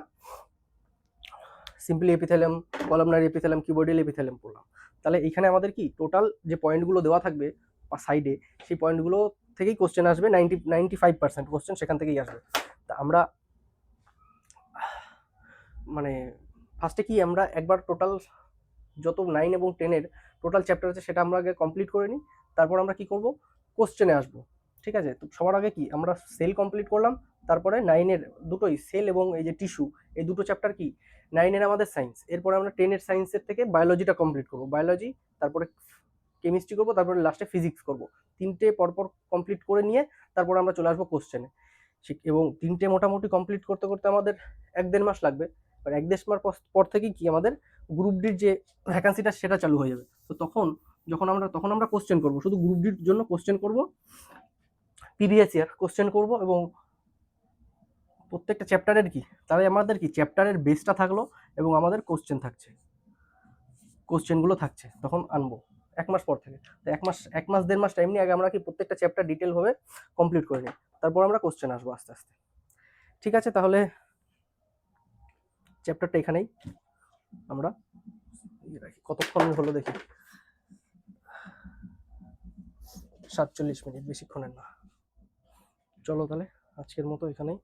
Speaker 1: simply epithelium, columnar epithelium, cuboidal epithelium পড়লাম। তাহলে এখানে আমাদের কি টোটাল যে পয়েন্টগুলো দেওয়া থাকবে সাইডে, সেই পয়েন্টগুলো থেকেই কোশ্চেন আসবে। 95% কোশ্চেন সেখান থেকেই আসবে। তা আমরা মানে ফার্স্টে কি আমরা একবার টোটাল যত 9 এবং 10-এর টোটাল চ্যাপ্টার আছে সেটা আমরা আগে কমপ্লিট করে নিই, তারপর আমরা কি করব কোশ্চেনে আসবো। ঠিক আছে? তো সবার আগে কি আমরা সেল কমপ্লিট করলাম, তারপরে 9-এর দুটোই সেল এবং এই যে টিস্যু, এই দুটো চ্যাপ্টার কি 9-এর আমাদের সায়েন্স, এরপরে আমরা 10-এর সায়েন্সের থেকে বায়োলজিটা কমপ্লিট করব, বায়োলজি, তারপরে কেমিস্ট্রি করব, তারপরে লাস্টে ফিজিক্স করব। তিনটে পরপর কমপ্লিট করে নিয়ে তারপর আমরা চলে আসবো কোশ্চেনে। এবং তিনটে মোটামুটি কমপ্লিট করতে করতে আমাদের 1-1.5 মাস লাগবে। আর 1-1.5 মাস পর থেকে কি আমাদের গ্রুপ ডির যে ভ্যাকান্সিটা সেটা চালু হয়ে যাবে। তো তখন আমরা কোশ্চেন করব, শুধু গ্রুপ ডির জন্য কোশ্চেন করব, প্রিভিয়াস ইয়ার কোশ্চেন করব, এবং প্রত্যেকটা চ্যাপ্টারের কি তাহলে আমাদের কি চ্যাপ্টারের বেসটা থাকলো এবং আমাদের কোশ্চেনগুলো থাকছে, তখন আনবো 1 মাস পর থেকে। তো 1 মাস 1.5 মাস টাইম নিয়ে আগে আমরা কি প্রত্যেকটা চ্যাপ্টার ডিটেল ভাবে কমপ্লিট করে নিই, তারপর আমরা কোশ্চেন আসবো আস্তে আস্তে। ঠিক আছে? তাহলে চ্যাপ্টারটা এখানেই আমরা রাখি। কতক্ষণ হলো দেখি, 47 মিনিট, বেশিক্ষণের না। চলো তাহলে আজকের মতো এখানেই।